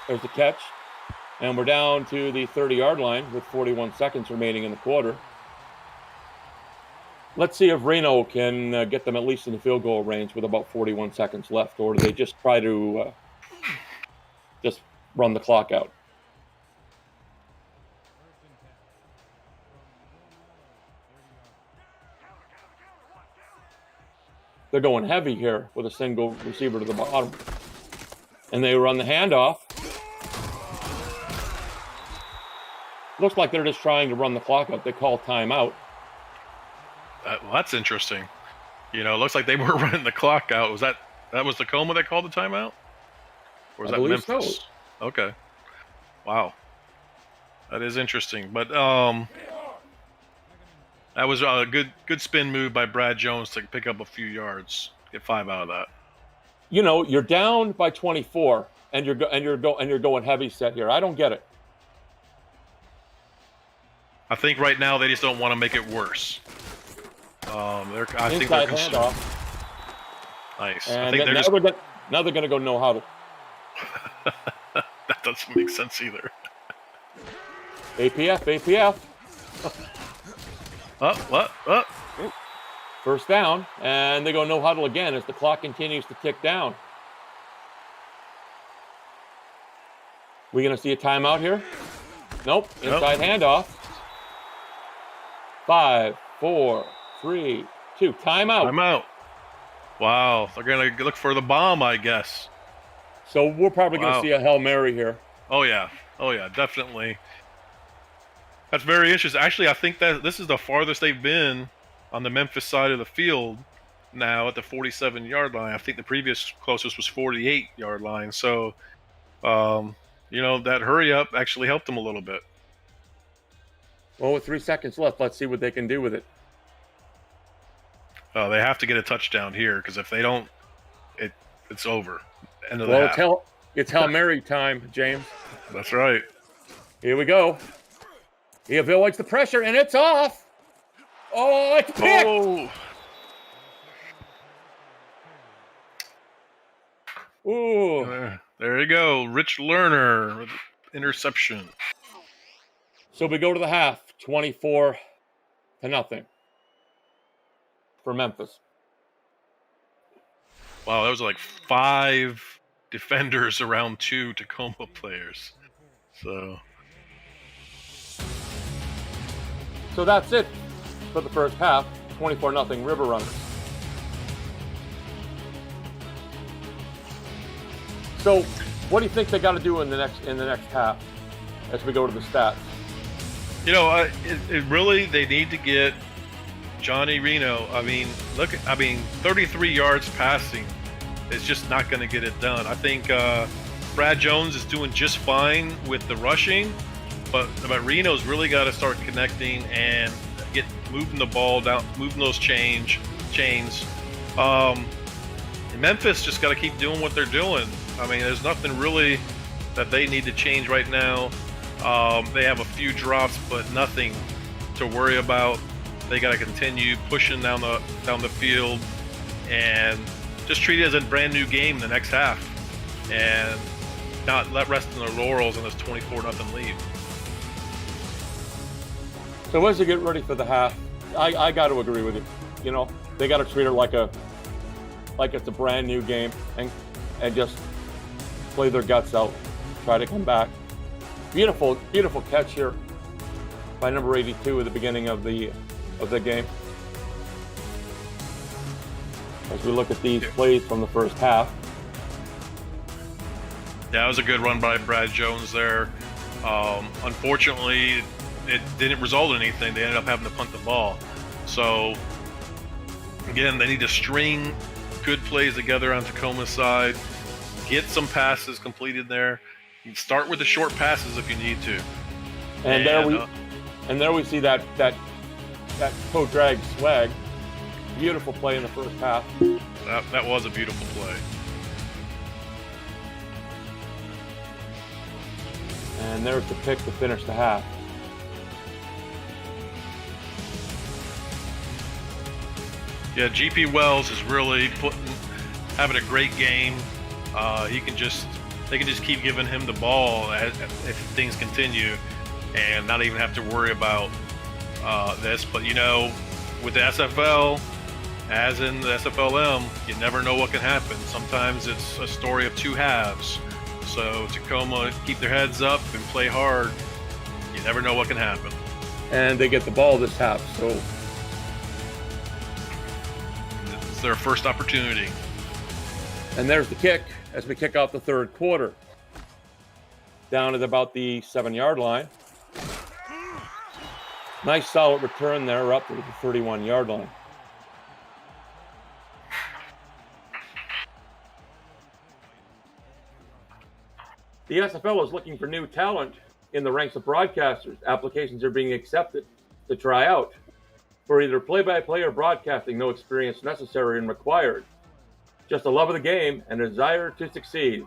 There's the catch. And we're down to the 30-yard line with 41 seconds remaining in the quarter. Let's see if Reno can get them at least in the field goal range with about 41 seconds left, or do they just try to just run the clock out? They're going heavy here with a single receiver to the bottom. And they run the handoff. Looks like they're just trying to run the clock out. They call timeout. Well, that's interesting. It looks like they were running the clock out. Was that was Tacoma that called the timeout? Or was that Memphis? So. Okay. Wow. That is interesting. But that was a good spin move by Brad Jones to pick up a few yards, get 5 out of that. You're down by 24, and you're going heavy set here. I don't get it. I think right now they just don't want to make it worse. I think Inside they're handoff. Nice. And I think now they're going to go no huddle. That doesn't make sense either. APF. What? First down, and they go no huddle again as the clock continues to tick down. We going to see a timeout here? Nope. Inside handoff. 5, 4, 3, 2. Timeout. Wow. They're going to look for the bomb, I guess. So we're probably going to see a Hail Mary here. Oh, yeah. Oh yeah, definitely. That's very interesting. Actually, I think that this is the farthest they've been on the Memphis side of the field now at the 47-yard line. I think the previous closest was 48-yard line. So, that hurry up actually helped them a little bit. Well, with 3 seconds left, let's see what they can do with it. They have to get a touchdown here because if they don't, it's over. End of the Well, half. it's Hail Mary time, James. That's right. Here we go. He avoids the pressure, and it's off. Oh, it's picked. Oh, Ooh. there you go. Rich Lerner with interception. So we go to the half, 24-0 for Memphis. Wow, that was like 5 defenders around 2 Tacoma players. So that's it for the first half, 24-0 River Runners. So, what do you think they got to do in the next half as we go to the stats? They need to get Johnny Reno. 33 yards passing is just not going to get it done. I think Brad Jones is doing just fine with the rushing, but Reno's really got to start connecting and moving the ball down, moving those chains. Memphis just got to keep doing what they're doing. There's nothing really that they need to change right now. They have a few drops, but nothing to worry about. They got to continue pushing down the field and just treat it as a brand new game the next half, and not let rest in their laurels on this 24-0 lead. So as you get ready for the half, I got to agree with you. They got to treat it like it's a brand new game and just play their guts out, try to come back. Beautiful catch here by number 82 at the beginning of the game. As we look at these plays from the first half. Yeah, that was a good run by Brad Jones there. Unfortunately, it didn't result in anything. They ended up having to punt the ball. So, again, they need to string good plays together on Tacoma's side. Get some passes completed there. You can start with the short passes if you need to. And there we see that toe drag swag. Beautiful play in the first half. That was a beautiful play. And there's the pick to finish the half. Yeah, GP Wells is really having a great game. They can just keep giving him the ball if things continue, and not even have to worry about this. But with the SFL, as in the SFLm, you never know what can happen. Sometimes it's a story of 2 halves. So Tacoma keep their heads up and play hard. You never know what can happen. And they get the ball this half, so it's their first opportunity. And there's the kick as we kick off the third quarter. Down at about the 7-yard line. Nice solid return there up to the 31-yard line. The SFL is looking for new talent in the ranks of broadcasters. Applications are being accepted to try out. For either play-by-play or broadcasting, no experience necessary and required. Just a love of the game and a desire to succeed.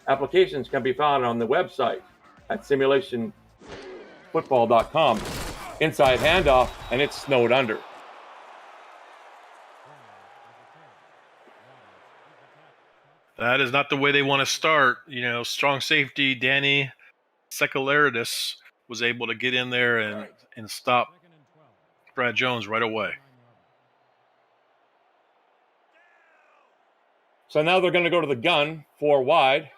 Applications can be found on the website at simulationfl.com. Inside handoff, and it's snowed under. That is not the way they want to start. Strong safety Danny Sekularidis was able to get in there and stop Brad Jones right away. So now they're going to go to the gun, 4 wide,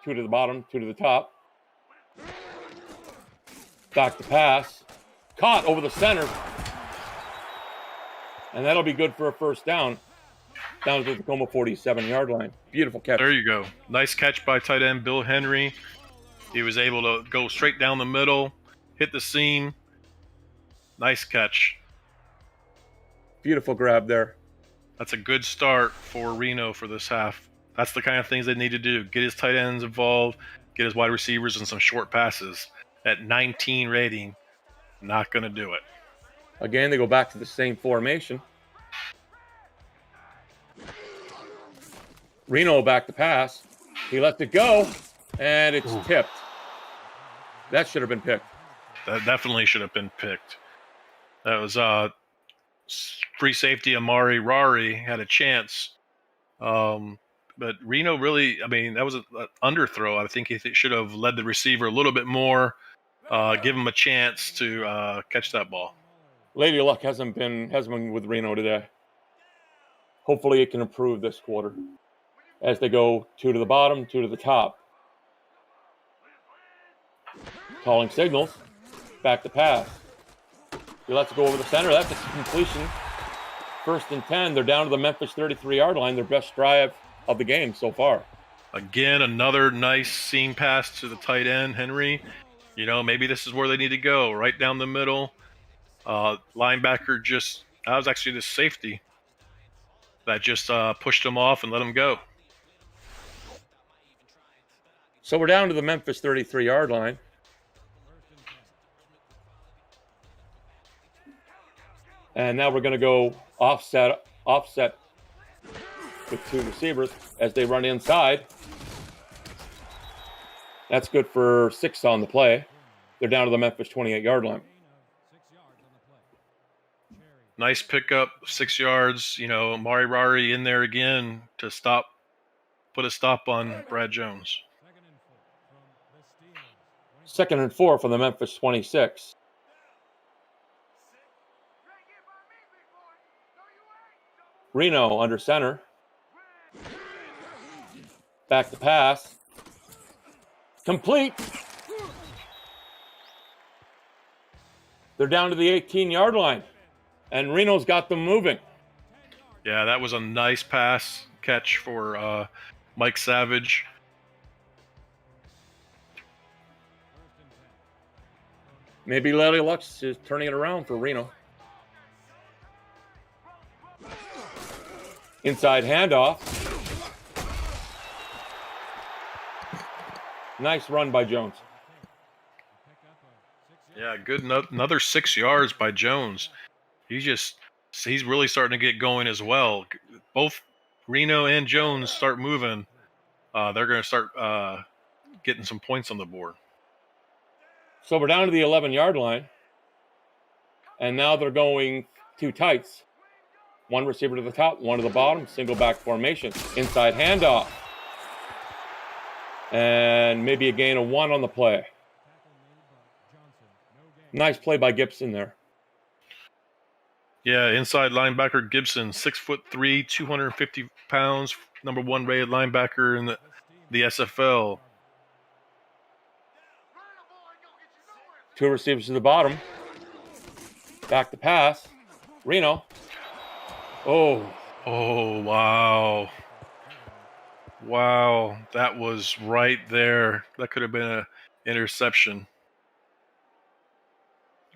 2 to the bottom, 2 to the top. Back to pass. Caught over the center. And that'll be good for a first down. Down to the Tacoma 47-yard line. Beautiful catch. There you go. Nice catch by tight end Bill Henry. He was able to go straight down the middle, hit the seam. Nice catch. Beautiful grab there. That's a good start for Reno for this half. That's the kind of things they need to do. Get his tight ends involved, get his wide receivers in some short passes. At 19 rating, not going to do it. Again, they go back to the same formation. Reno back to pass. He lets it go, and it's tipped. That should have been picked. That definitely should have been picked. That was free safety Amari Rari had a chance. But Reno really, I mean, that was an underthrow. I think he should have led the receiver a little bit more, give him a chance to catch that ball. Lady Luck hasn't been with Reno today. Hopefully it can improve this quarter as they go 2 to the bottom, 2 to the top. Calling signals. Back to pass. He lets it go over the center. That's a completion. 1st and 10. They're down to the Memphis 33-yard line. Their best drive of the game so far. Again, another nice seam pass to the tight end, Henry. You know, maybe this is where they need to go, right down the middle. Linebacker that was actually the safety that just pushed him off and let him go. So we're down to the Memphis 33-yard line. And now we're going to go offset with 2 receivers as they run inside. That's good for 6 on the play. They're down to the Memphis 28-yard line. Nice pickup, 6 yards. You know, Amari Rari in there again to put a stop on Brad Jones. 2nd and 4 from the Memphis 26. Reno under center. Back to pass. Complete. They're down to the 18-yard line. And Reno's got them moving. Yeah, that was a nice pass catch for Mike Savage. Maybe Lady Lux is turning it around for Reno. Inside handoff. Nice run by Jones. Yeah, good. Another 6 yards by Jones. He's really starting to get going as well. Both Reno and Jones start moving. They're going to start getting some points on the board. So we're down to the 11-yard line. And now they're going 2 tights. 1 receiver to the top, 1 to the bottom, single back formation. Inside handoff. And maybe a gain of 1 on the play. Nice play by Gibson there. Yeah, inside linebacker Gibson, 6'3", 250 pounds, number 1 rated linebacker in the SFL. 2 receivers to the bottom. Back to pass. Reno. Oh, wow. Wow, that was right there. That could have been an interception.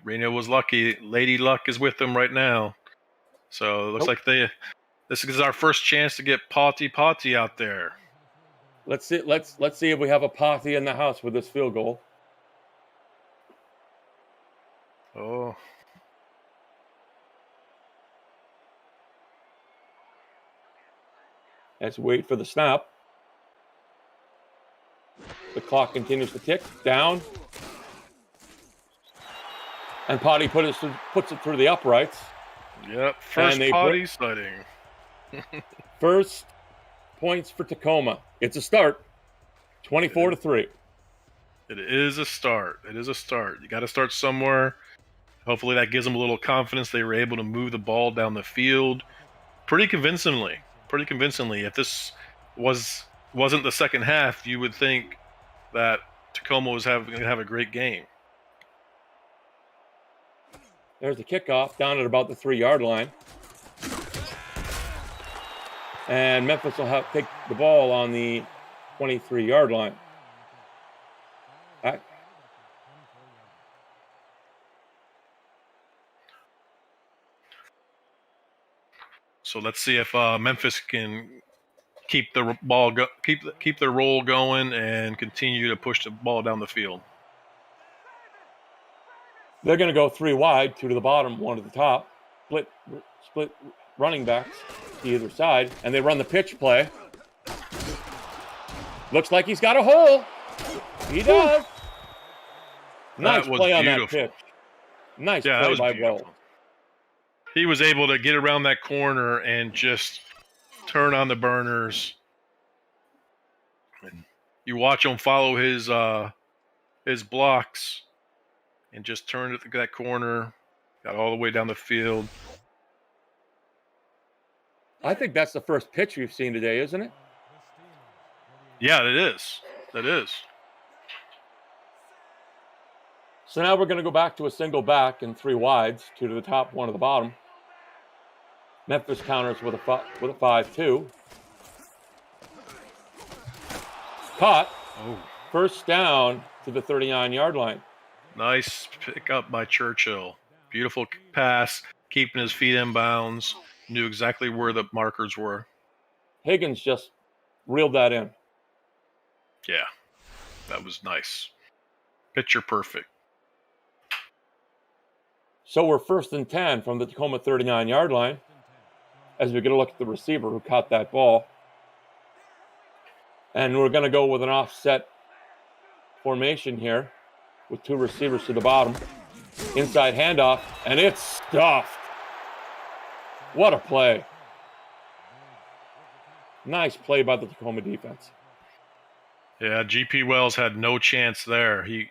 Reno was lucky. Lady Luck is with them right now. So it looks like this is our first chance to get Potty out there. Let's see if we have a Potty in the house with this field goal. Oh. Let's wait for the snap. The clock continues to tick down. And Potty puts it through the uprights. Yep, first Potty sighting. First points for Tacoma. It's a start. 24-3. It is a start. You got to start somewhere. Hopefully that gives them a little confidence. They were able to move the ball down the field pretty convincingly. If this wasn't the second half, you would think that Tacoma was going to have a great game. There's the kickoff down at about the 3-yard line. And Memphis will take the ball on the 23-yard line. So let's see if Memphis can keep the ball keep their roll going and continue to push the ball down the field. They're going to go 3 wide, 2 to the bottom, 1 to the top. Split running backs to either side, and they run the pitch play. Looks like he's got a hole. He does. Nice play on that pitch. Nice play by Wells. He was able to get around that corner and just turn on the burners. And you watch him follow his blocks and just turn at that corner, got all the way down the field. I think that's the first pitch we've seen today, isn't it? Yeah, it is. That is. So now we're going to go back to a single back and 3 wides, 2 to the top, 1 to the bottom. Memphis counters with a 5-2. Caught. Oh. First down to the 39-yard line. Nice pick up by Churchill. Beautiful pass, keeping his feet in bounds. Knew exactly where the markers were. Higgins just reeled that in. Yeah, that was nice. Picture perfect. So we're 1st and 10 from the Tacoma 39-yard line as we get a look at the receiver who caught that ball. And we're going to go with an offset formation here with 2 receivers to the bottom. Inside handoff, and it's stuffed. What a play. Nice play by the Tacoma defense. Yeah, GP Wells had no chance there. He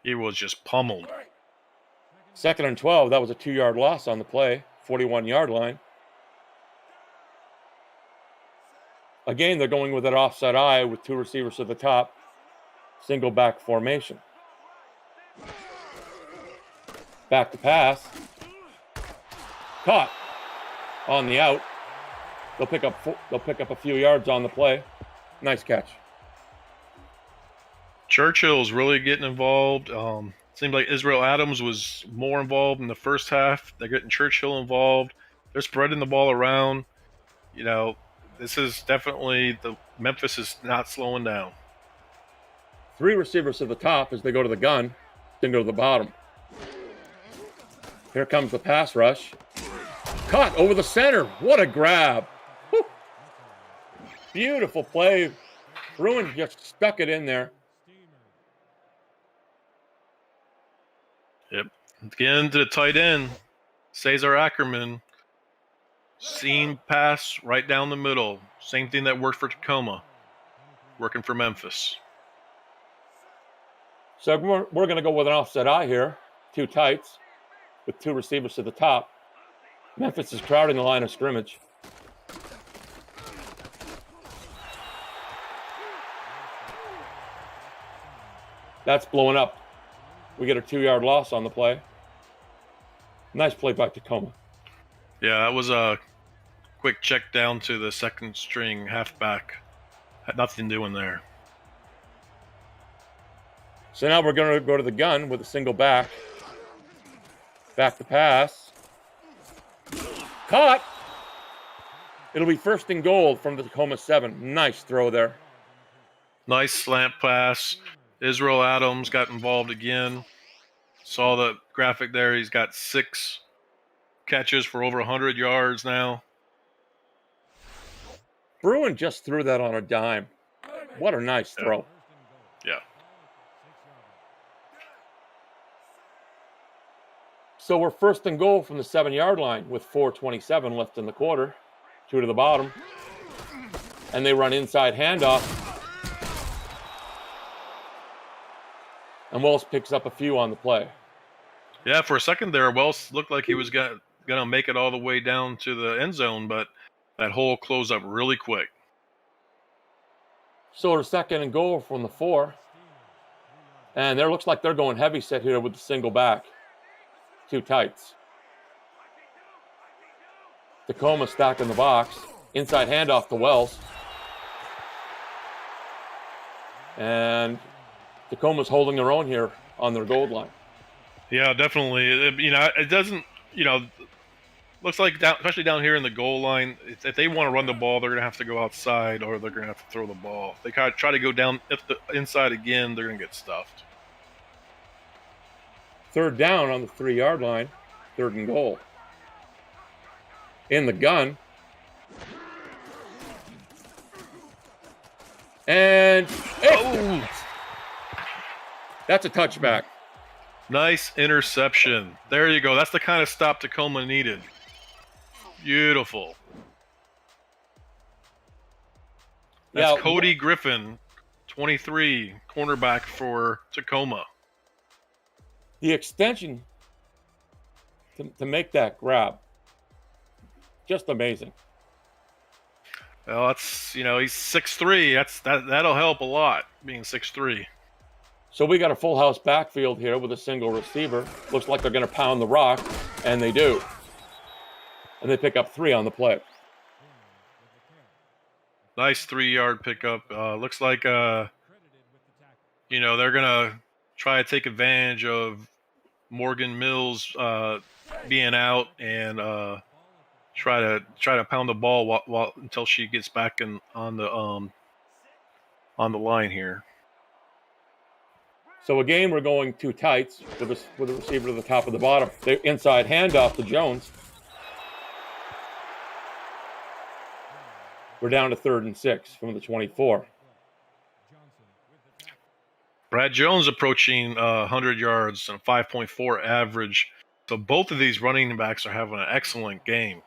was just pummeled. 2nd and 12, that was a 2-yard loss on the play, 41-yard line. Again, they're going with that offset eye with 2 receivers to the top, single back formation. Back to pass. Caught on the out. They'll pick up a few yards on the play. Nice catch. Churchill's really getting involved. Seemed like Israel Adams was more involved in the first half. They're getting Churchill involved. They're spreading the ball around. You know, this is definitely Memphis is not slowing down. 3 receivers to the top as they go to the gun, then go to the bottom. Here comes the pass rush. Caught over the center. What a grab. Whew. Beautiful play. Bruin just stuck it in there. Yep. Again to the tight end, Cesar Ackerman. Seam pass right down the middle. Same thing that worked for Tacoma. Working for Memphis. So we're going to go with an offset eye here. 2 tights with 2 receivers to the top. Memphis is crowding the line of scrimmage. That's blowing up. We get a 2-yard loss on the play. Nice play by Tacoma. Yeah, that was a quick check down to the second string halfback. Had nothing doing there. So now we're going to go to the gun with a single back. Back to pass. Caught. It'll be 1st and goal from the Tacoma 7. Nice throw there. Nice slant pass. Israel Adams got involved again. Saw the graphic there. He's got 6 catches for over 100 yards now. Bruin just threw that on a dime. What a nice throw. Yeah. So we're 1st and goal from the 7-yard line with 4:27 left in the quarter. 2 to the bottom. And they run inside handoff. And Wells picks up a few on the play. Yeah, for a second there, Wells looked like he was going to make it all the way down to the end zone, but that hole closed up really quick. So we're 2nd and goal from the 4. And there looks like they're going heavy set here with the single back. 2 tights. Tacoma stacked in the box. Inside handoff to Wells. And Tacoma's holding their own here on their goal line. Yeah, definitely. You know, it doesn't, you know, Looks like, especially down here in the goal line, if they want to run the ball, they're going to have to go outside or they're going to have to throw the ball. If they try to go down the inside again, they're going to get stuffed. Third down on the 3-yard line. 3rd and goal. In the gun. And that's a touchback. Nice interception. There you go. That's the kind of stop Tacoma needed. Beautiful. That's Cody Griffin, 23, cornerback for Tacoma. The extension to make that grab, just amazing. Well, that's, he's 6'3". That'll help a lot, being 6'3". So we got a full house backfield here with a single receiver. Looks like they're going to pound the rock, and they do. And they pick up 3 on the play. Nice 3-yard pickup. Looks like, they're going to try to take advantage of Morgan Mills being out and try to pound the ball until she gets back on the line here. So again, we're going 2 tights with the receiver to the top of the bottom. The inside handoff to Jones. We're down to 3rd and 6 from the 24. Brad Jones approaching 100 yards and a 5.4 average. So both of these running backs are having an excellent game.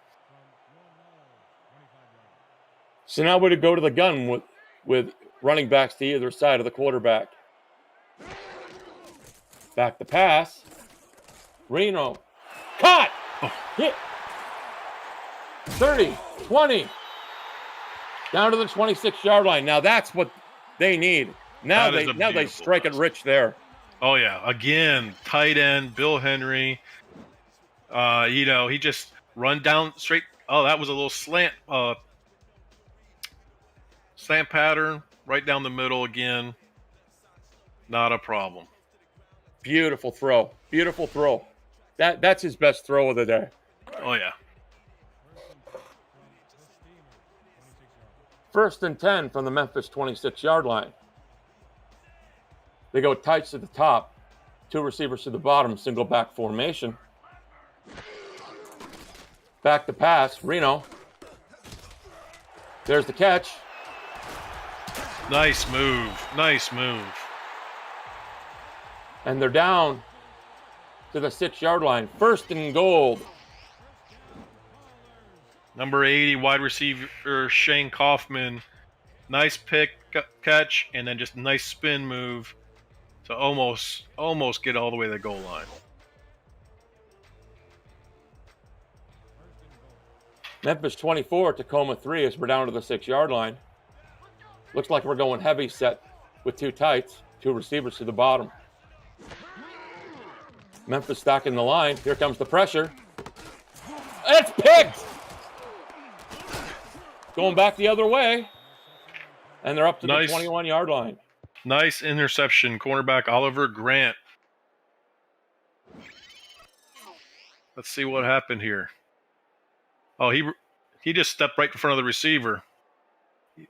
So now we're to go to the gun with running backs to either side of the quarterback. Back the pass. Reno. Caught! Hit. 30, 20. Down to the 26-yard line. Now that's what they need. Now they strike it rich there. Oh, yeah. Again, tight end, Bill Henry. He just run down straight. Oh, that was a little slant pattern right down the middle again. Not a problem. Beautiful throw. Beautiful throw. That's his best throw of the day. Oh, yeah. 1st and 10 from the Memphis 26-yard line. They go tights to the top, 2 receivers to the bottom, single back formation. Back to pass, Reno. There's the catch. Nice move. Nice move. And they're down to the 6-yard line. 1st and goal. Number 80, wide receiver Shane Kaufman. Nice pick, catch, and then just a nice spin move to almost get all the way to the goal line. Memphis 24, Tacoma 3 as we're down to the 6-yard line. Looks like we're going heavy set with 2 tights, 2 receivers to the bottom. Memphis stacking the line. Here comes the pressure. It's picked! Going back the other way. And they're up to the 21-yard line. Nice interception, cornerback Oliver Grant. Let's see what happened here. Oh, he just stepped right in front of the receiver. He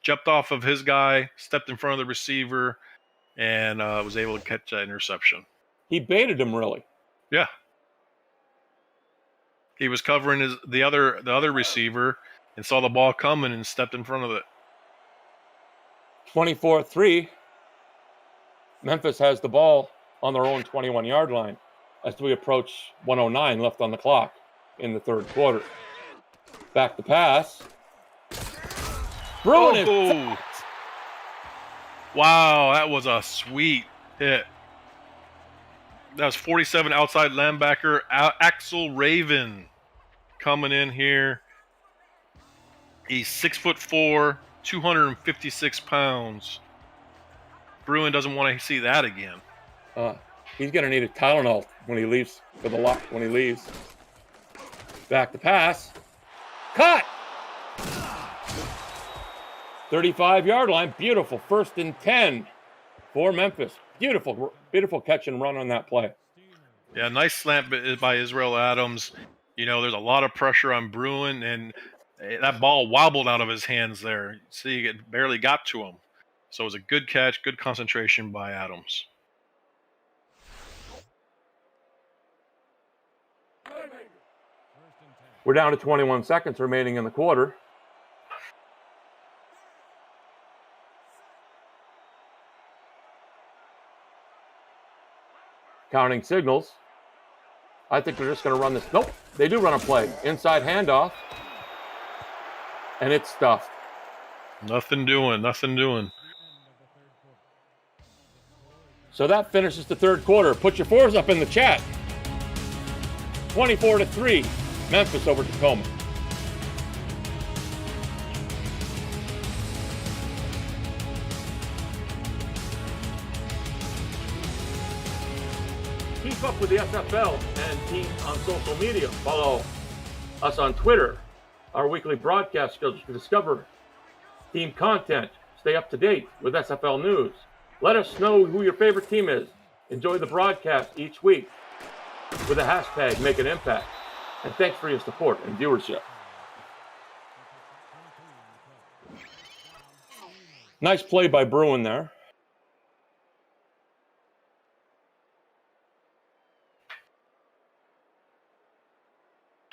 jumped off of his guy, stepped in front of the receiver, and was able to catch that interception. He baited him, really. Yeah. He was covering the other receiver and saw the ball coming and stepped in front of it. 24-3. Memphis has the ball on their own 21-yard line as we approach 1:09 left on the clock in the 3rd quarter. Back to pass. Bruin. Wow, that was a sweet hit. That was 47 outside linebacker Axel Raven coming in here. He's 6'4", 256 pounds. Bruin doesn't want to see that again. He's going to need a Tylenol when he leaves for the lock when he leaves. Back to pass. Cut! 35-yard line. Beautiful. 1st and 10 for Memphis. Beautiful catch and run on that play. Yeah, nice slant by Israel Adams. You know, there's a lot of pressure on Bruin, and that ball wobbled out of his hands there. See, it barely got to him. So it was a good catch, good concentration by Adams. We're down to 21 seconds remaining in the quarter. Counting signals. I think they're just going to run this. Nope, they do run a play. Inside handoff. And it's stuffed. Nothing doing, nothing doing. So that finishes the third quarter. Put your fours up in the chat. 24-3, Memphis over Tacoma. Keep up with the SFL and teams on social media. Follow us on Twitter, our weekly broadcast schedule to discover team content. Stay up to date with SFL news. Let us know who your favorite team is. Enjoy the broadcast each week with the hashtag Make an Impact. And thanks for your support and viewership. Nice play by Bruin there.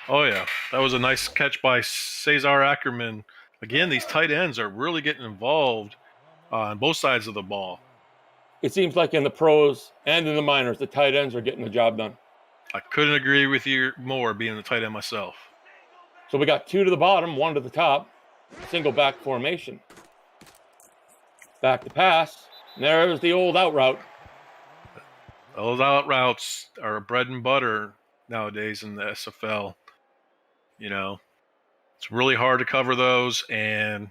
Oh, yeah. That was a nice catch by Cesar Ackerman. Again, these tight ends are really getting involved on both sides of the ball. It seems like in the pros and in the minors, the tight ends are getting the job done. I couldn't agree with you more, being the tight end myself. So we got 2 to the bottom, 1 to the top. Single back formation. Back to pass. And there's the old out route. Those out routes are bread and butter nowadays in the SFL. You know, it's really hard to cover those, and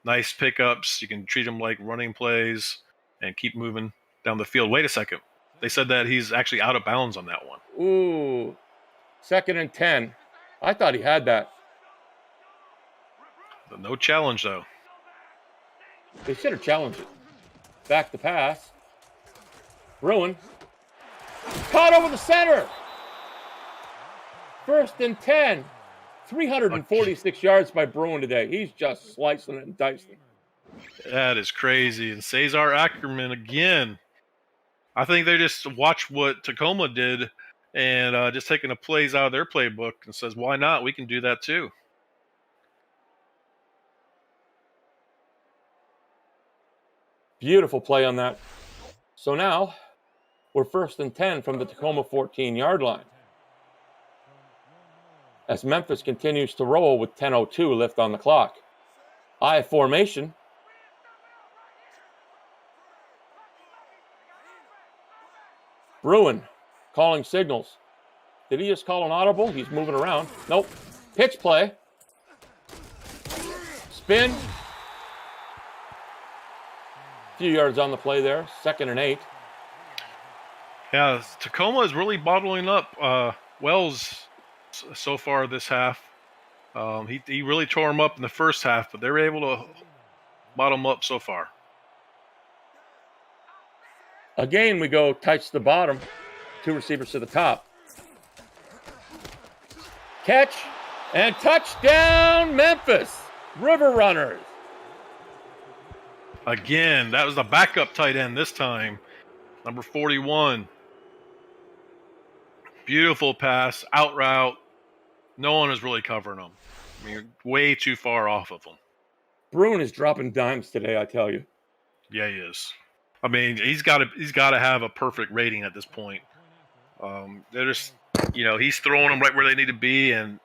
nice pickups. You can treat them like running plays and keep moving down the field. Wait a second. They said that he's actually out of bounds on that one. Ooh, 2nd and 10. I thought he had that. No challenge, though. They should have challenged it. Back to pass. Bruin. Caught over the center. 1st and 10. 346 yards by Bruin today. He's just slicing it and dicing. That is crazy. And Cesar Ackerman again. I think they just watched what Tacoma did and just taking the plays out of their playbook and says, why not? We can do that too. Beautiful play on that. So now we're 1st and 10 from the Tacoma 14-yard line. As Memphis continues to roll with 10:02 left on the clock. I formation. Bruin calling signals. Did he just call an audible? He's moving around. Nope. Pitch play. Spin. A few yards on the play there. 2nd and 8. Yeah, Tacoma is really bottling up Wells so far this half. He really tore him up in the first half, but they were able to bottom up so far. Again, we go tights to the bottom. 2 receivers to the top. Catch and touchdown, Memphis. River Runners. Again, that was the backup tight end this time. Number 41. Beautiful pass, out route. No one is really covering him. I mean, way too far off of him. Bruin is dropping dimes today, I tell you. Yeah, he is. I mean, he's got to have a perfect rating at this point. They're just, he's throwing them right where they need to be, and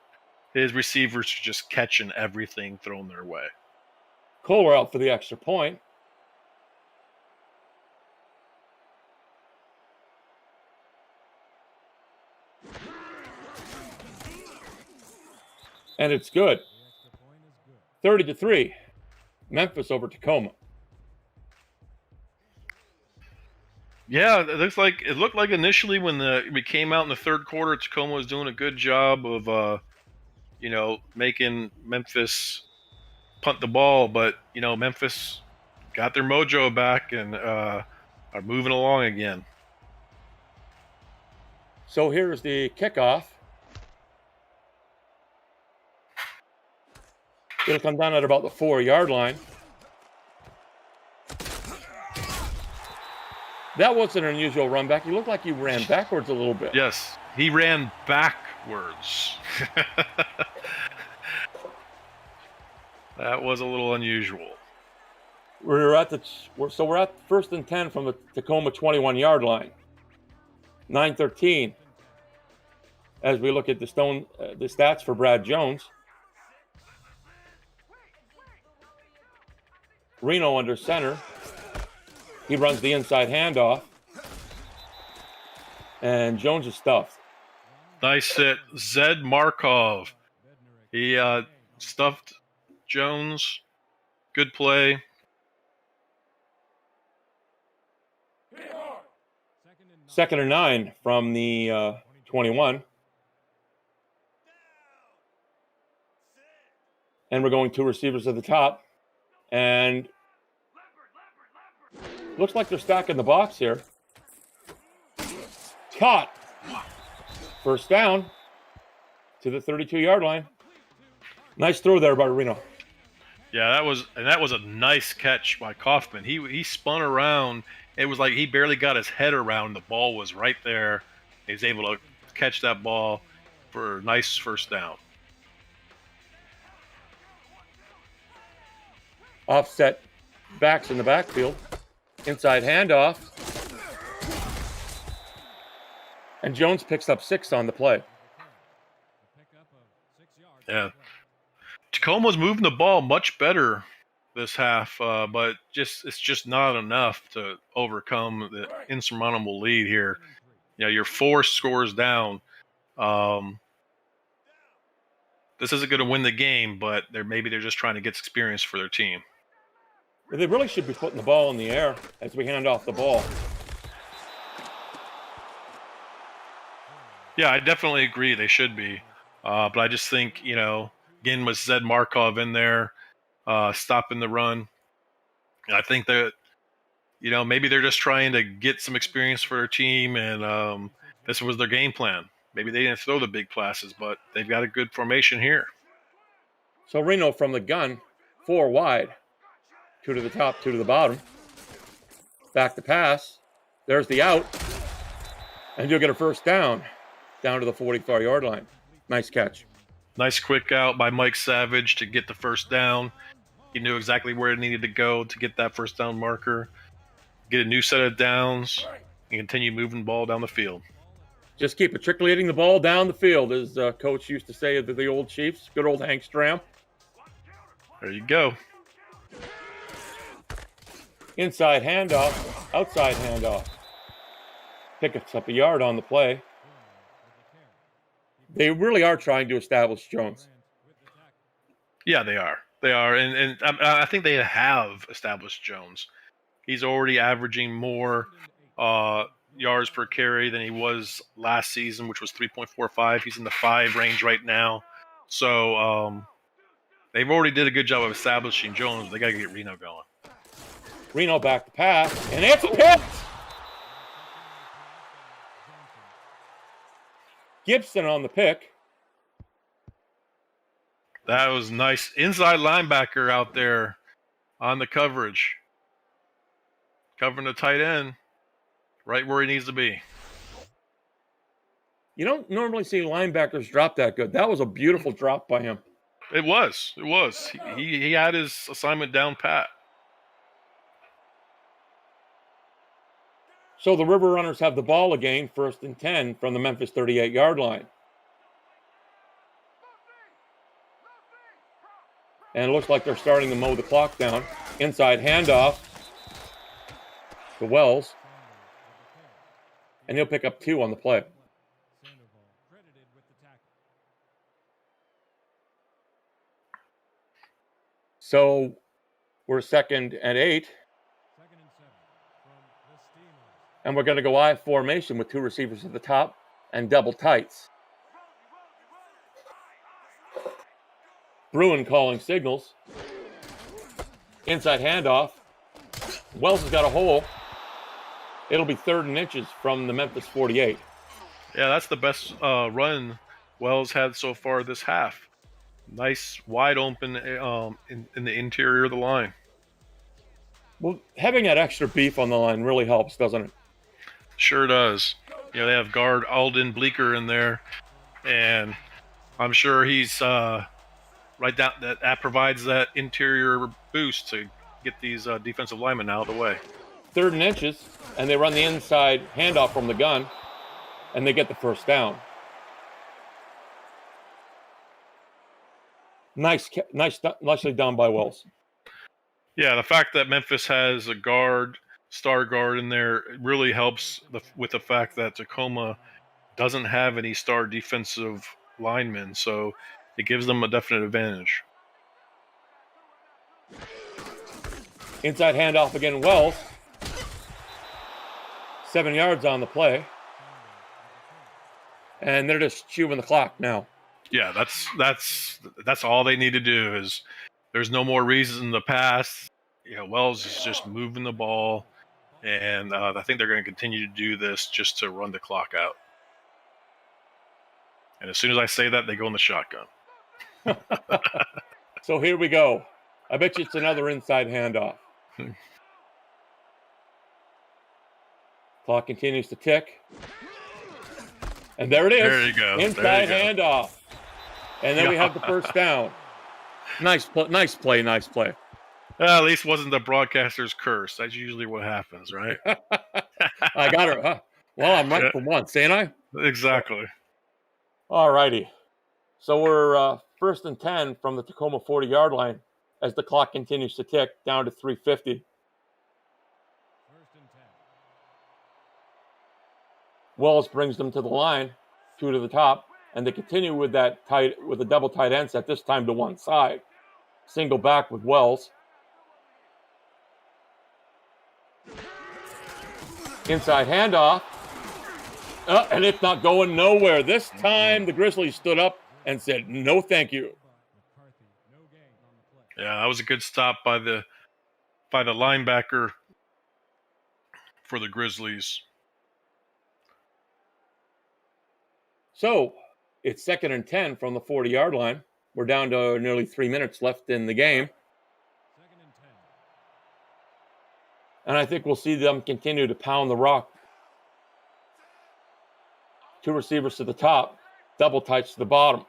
his receivers are just catching everything thrown their way. Kohler out for the extra point. And it's good. 30-3. Memphis over Tacoma. Yeah, it looked like initially when we came out in the third quarter, Tacoma was doing a good job of making Memphis punt the ball, but Memphis got their mojo back and are moving along again. So here's the kickoff. It'll come down at about the 4-yard line. That wasn't an unusual run back. He looked like he ran backwards a little bit. Yes, he ran backwards. That was a little unusual. We're at 1st and 10 from the Tacoma 21-yard line. 9-13. As we look at the stats for Brad Jones. Reno under center. He runs the inside handoff. And Jones is stuffed. Nice hit. Zed Markov. He stuffed Jones. Good play. Second and 9 from the 21. And we're going 2 receivers at the top. And looks like they're stacking the box here. Caught. First down to the 32-yard line. Nice throw there by Reno. Yeah, that was a nice catch by Kaufman. He spun around. It was like he barely got his head around. The ball was right there. He was able to catch that ball for a nice first down. Offset backs in the backfield. Inside handoff. And Jones picks up 6 on the play. Yeah. Tacoma's moving the ball much better this half, but it's just not enough to overcome the insurmountable lead here. You know, you're 4 scores down. This isn't going to win the game, but maybe they're just trying to get experience for their team. They really should be putting the ball in the air as we hand off the ball. Yeah, I definitely agree they should be. But I just think, you know, again, with Zed Markov in there, stopping the run, I think that, you know, maybe they're just trying to get some experience for their team, and this was their game plan. Maybe they didn't throw the big passes, but they've got a good formation here. So Reno from the gun, 4 wide. 2 to the top, 2 to the bottom. Back to pass. There's the out. And you'll get a first down to the 44-yard line. Nice catch. Nice quick out by Mike Savage to get the first down. He knew exactly where it needed to go to get that first down marker, get a new set of downs, and continue moving the ball down the field. Just keep matriculating the ball down the field, as Coach used to say to the old Chiefs. Good old Hank Stram. There you go. Inside handoff, outside handoff. Picks up a yard on the play. They really are trying to establish Jones. Yeah, they are. They are, and I think they have established Jones. He's already averaging more yards per carry than he was last season, which was 3.45. He's in the 5 range right now. So they've already did a good job of establishing Jones. They got to get Reno going. Reno back to pass, and it's picked! Gibson on the pick. That was nice. Inside linebacker out there on the coverage. Covering the tight end right where he needs to be. You don't normally see linebackers drop that good. That was a beautiful drop by him. It was. He had his assignment down pat. So the River Runners have the ball again, 1st and 10 from the Memphis 38-yard line. And it looks like they're starting to mow the clock down. Inside handoff to Wells. And he'll pick up 2 on the play. So we're 2nd and 8. And we're going to go I formation with 2 receivers at the top and double tights. Bruin calling signals. Inside handoff. Wells has got a hole. It'll be 3rd and inches from the Memphis 48. Yeah, that's the best run Wells had so far this half. Nice wide open in the interior of the line. Well, having that extra beef on the line really helps, doesn't it? Sure does. You know, they have guard Alden Bleeker in there, and I'm sure he's right down that provides that interior boost to get these defensive linemen out of the way. 3rd and inches, and they run the inside handoff from the gun, and they get the first down. Nicely done by Wells. Yeah, the fact that Memphis has a star guard in there really helps with the fact that Tacoma doesn't have any star defensive linemen, so it gives them a definite advantage. Inside handoff again, Wells. 7 yards on the play. And they're just chewing the clock now. Yeah, that's all they need to do. Is there's no more reason to pass. You know, Wells is just moving the ball, and I think they're going to continue to do this just to run the clock out. And as soon as I say that, they go in the shotgun. So here we go. I bet you it's another inside handoff. Clock continues to tick. And there it is. There you go. Inside handoff. And then we have the first down. Nice play. Well, at least wasn't the broadcaster's curse. That's usually what happens, right? I got her. Well, I'm right for once, ain't I? Exactly. All righty. So we're 1st and 10 from the Tacoma 40-yard line as the clock continues to tick down to 3:50. 1st and 10. Wells brings them to the line, 2 to the top, and they continue with the double tight end set, this time to one side. Single back with Wells. Inside handoff. And it's not going nowhere. This time the Grizzlies stood up and said, no, thank you. McCarthy, no gain on the play. Yeah, that was a good stop by the linebacker for the Grizzlies. So it's 2nd and 10 from the 40-yard line. We're down to nearly 3 minutes left in the game. 2nd and 10. And I think we'll see them continue to pound the rock. 2 receivers to the top, double tights to the bottom.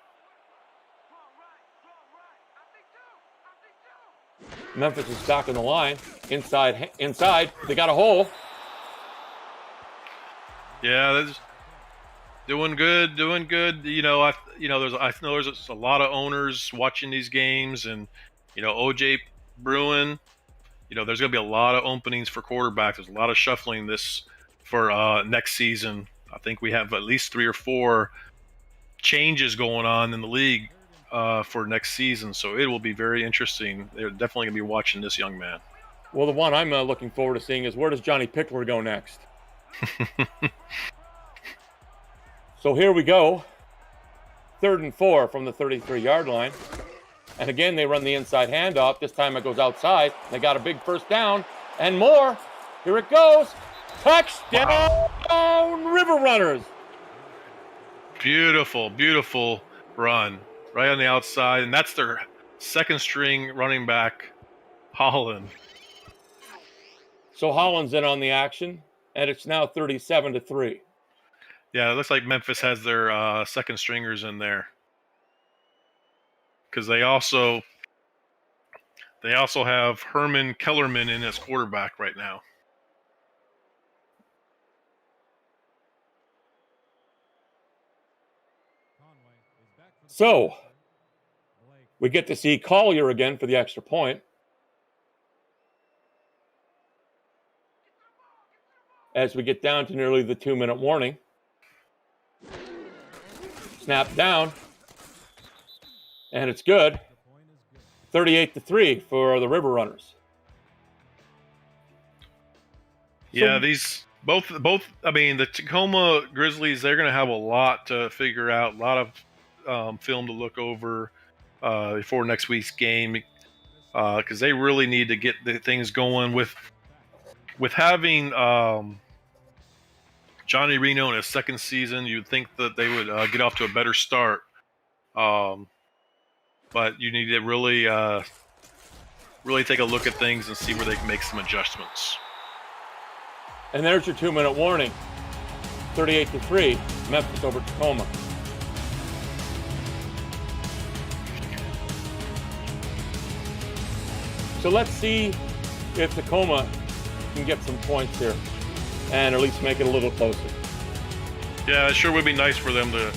Memphis is back in the line. Inside. They got a hole. Yeah, that's doing good. You know, I know there's a lot of owners watching these games, and you know, OJ Bruin. You know, there's going to be a lot of openings for quarterbacks. There's a lot of shuffling this for next season. I think we have at least 3 or 4 changes going on in the league for next season, so it will be very interesting. They're definitely going to be watching this young man. Well, the one I'm looking forward to seeing is where does Johnny Pickler go next? So here we go. 3rd and 4 from the 33-yard line. And again, they run the inside handoff. This time it goes outside. They got a big first down and more. Here it goes. Touchdown, River Runners. Beautiful run right on the outside, and that's their 2nd string running back, Holland. So Holland's in on the action, and it's now 37-3. Yeah, it looks like Memphis has their 2nd stringers in there, because they also have Herman Kellerman in as quarterback right now. So we get to see Collier again for the extra point. As we get down to nearly the 2-minute warning. Snap down. And it's good. 38-3 for the River Runners. Yeah, these both. I mean, the Tacoma Grizzlies, they're going to have a lot to figure out, a lot of film to look over before next week's game, because they really need to get the things going with having Johnny Reno in his 2nd season. You'd think that they would get off to a better start. but you need to really really take a look at things and see where they can make some adjustments. And there's your 2-minute warning. 38-3, Memphis over Tacoma. So let's see if Tacoma can get some points here, and at least make it a little closer. Yeah, it sure would be nice for them to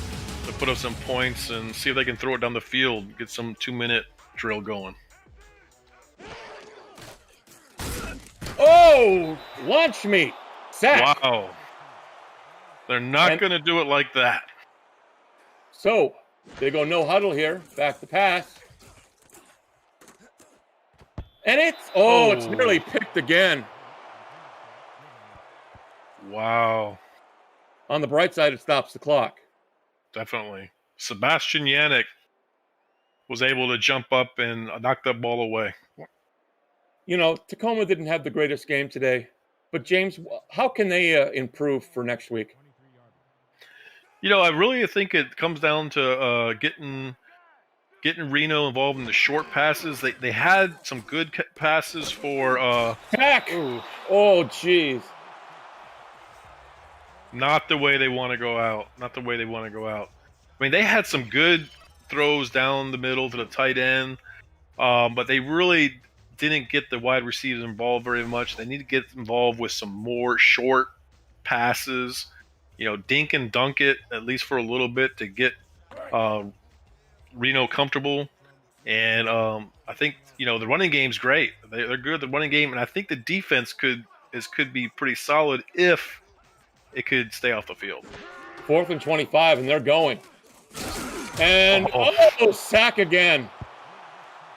put up some points and see if they can throw it down the field, get some 2-minute drill going. Oh, launch meat. Sack. Wow. They're not going to do it like that. So they go no huddle here. Back to pass. And it's nearly picked again. Wow. On the bright side, it stops the clock. Definitely. Sebastian Yannick was able to jump up and knock that ball away. You know, Tacoma didn't have the greatest game today. But, James, how can they improve for next week? You know, I really think it comes down to getting Reno involved in the short passes. They had some good passes for Tack! Oh, jeez. Not the way they want to go out. Not the way they want to go out. I mean, they had some good throws down the middle to the tight end, but they really didn't get the wide receivers involved very much. They need to get involved with some more short passes. You know, dink and dunk it at least for a little bit to get Reno comfortable. And I think, you know, the running game's great. They're good at the running game, and I think the defense could be pretty solid if it could stay off the field. 4th and 25, and they're going. And, sack again.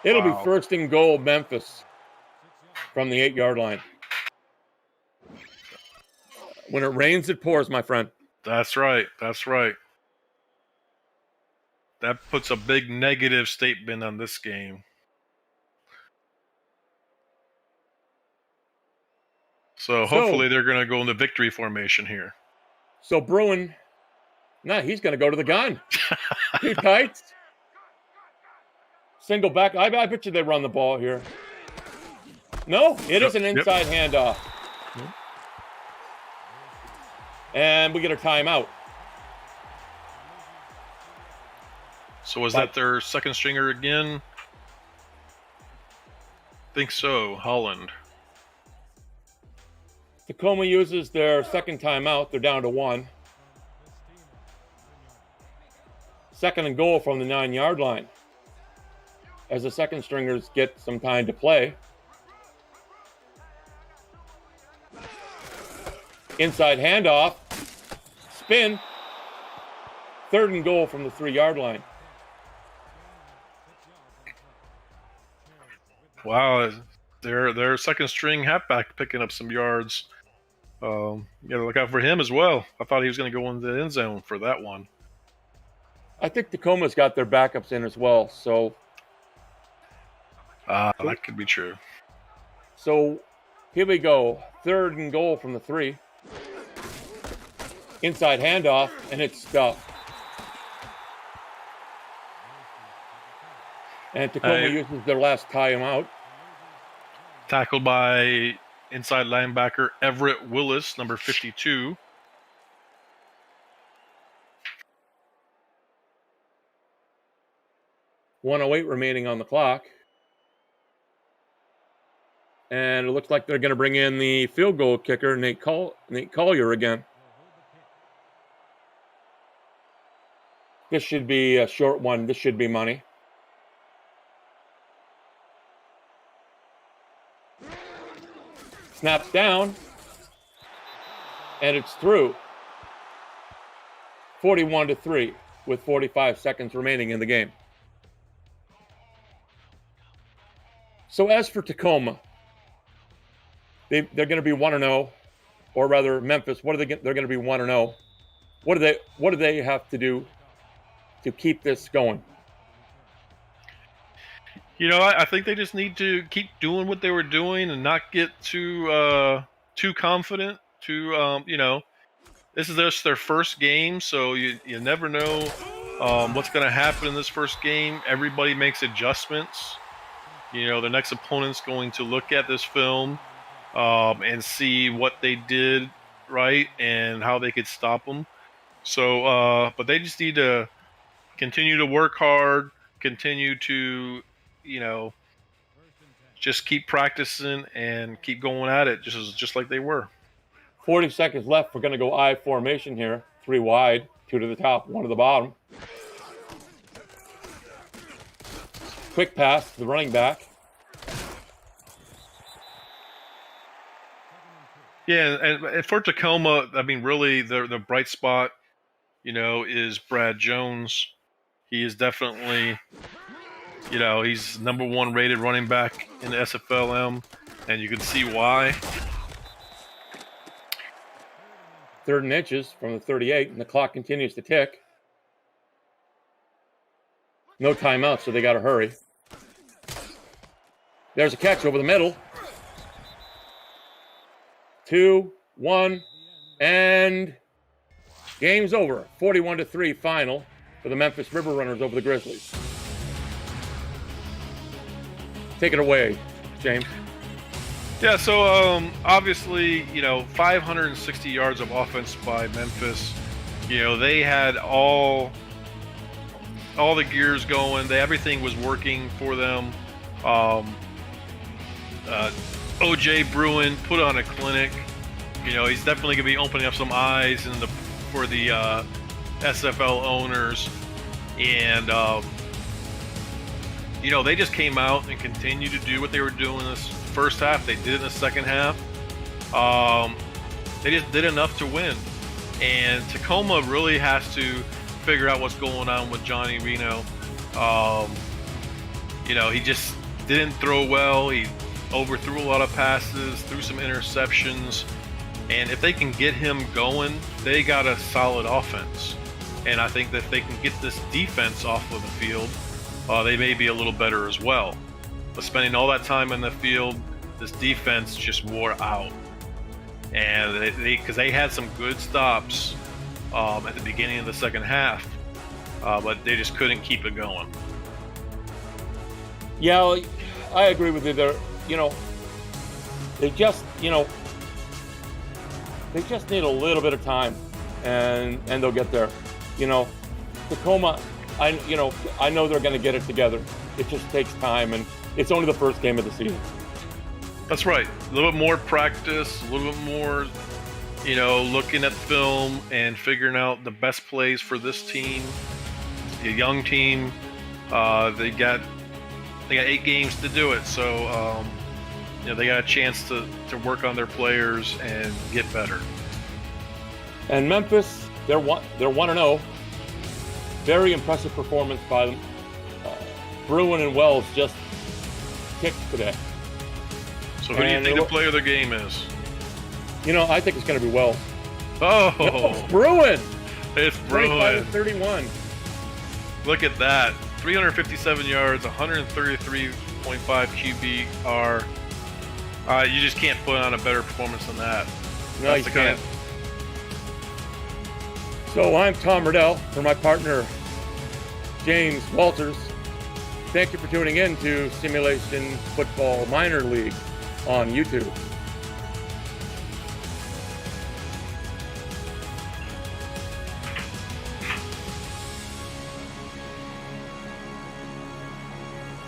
It'll be 1st and goal, Memphis, from the 8-yard line. When it rains, it pours, my friend. That's right. That's right. That puts a big negative statement on this game. So hopefully they're going to go into victory formation here. So Bruin, he's going to go to the gun. Too tight. Single back. I bet you they run the ball here. No, it is an inside handoff. And we get a timeout. So was that their second stringer again? Think so, Holland. Tacoma uses their second timeout. They're down to 1. 2nd and goal from the 9-yard line. As the second stringers get some time to play. Inside handoff. Spin. 3rd and goal from the 3-yard line. Wow, their second string halfback picking up some yards. You gotta look out for him as well. I thought he was going to go into the end zone for that one. I think Tacoma's got their backups in as well, so. That could be true. So here we go. 3rd and goal from the 3. Inside handoff, and it's stuffed. And Tacoma uses their last timeout. Tackled by inside linebacker Everett Willis, number 52. .108 remaining on the clock. And it looks like they're going to bring in the field goal kicker, Nate Collier again. This should be a short one. This should be money. Snaps down. And it's through. 41-3 with 45 seconds remaining in the game. So as for Tacoma, they're going to be 1-0, or rather Memphis. They're going to be 1-0. What do they have to do to keep this going? You know, I think they just need to keep doing what they were doing and not get too confident. You know, this is just their first game, so you never know what's going to happen in this first game. Everybody makes adjustments. The next opponent's going to look at this film and see what they did right and how they could stop them. So, but they just need to continue to work hard, continue to, just keep practicing and keep going at it, just like they were. 40 seconds left. We're going to go I formation here. 3 wide, 2 to the top, 1 to the bottom. Quick pass to the running back. Yeah, and for Tacoma, I mean, really, the bright spot, is Brad Jones. He is definitely, he's #1 rated running back in the SFLm, and you can see why. 3rd and inches from the 38, and the clock continues to tick. No timeout, so they got to hurry. There's a catch over the middle. 2, 1, and game's over. 41-3 final for the Memphis River Runners over the Grizzlies. Take it away, James. Yeah, so obviously, 560 yards of offense by Memphis. They had all the gears going. Everything was working for them. OJ Bruin put on a clinic. He's definitely going to be opening up some eyes for the SFL owners. And, they just came out and continued to do what they were doing in this first half. They did it in the second half. They just did enough to win. And Tacoma really has to figure out what's going on with Johnny Reno. He just didn't throw well. He overthrew a lot of passes, threw some interceptions. And if they can get him going, they got a solid offense. And I think that if they can get this defense off of the field, they may be a little better as well. But spending all that time in the field, this defense just wore out. And because they had some good stops at the beginning of the second half, but they just couldn't keep it going. Yeah, I agree with you there. They just need a little bit of time, and they'll get there. Tacoma, I know they're going to get it together. It just takes time, and it's only the first game of the season. That's right. A little bit more practice, a little bit more, looking at film and figuring out the best plays for this team, a young team. They got 8 games to do it, so they got a chance to work on their players and get better. And Memphis, they're 1-0. Very impressive performance by them. Bruin and Wells just kicked today. So who do you think the player of the game is? I think it's going to be Wells. Oh, no, it's Bruin. It's Bruin. 25-31. Look at that. 357 yards, 133.5 QBR. You just can't put on a better performance than that. No, you can't. So I'm Tom Riddell for my partner, James Walters. Thank you for tuning in to Simulation Football Minor League on YouTube.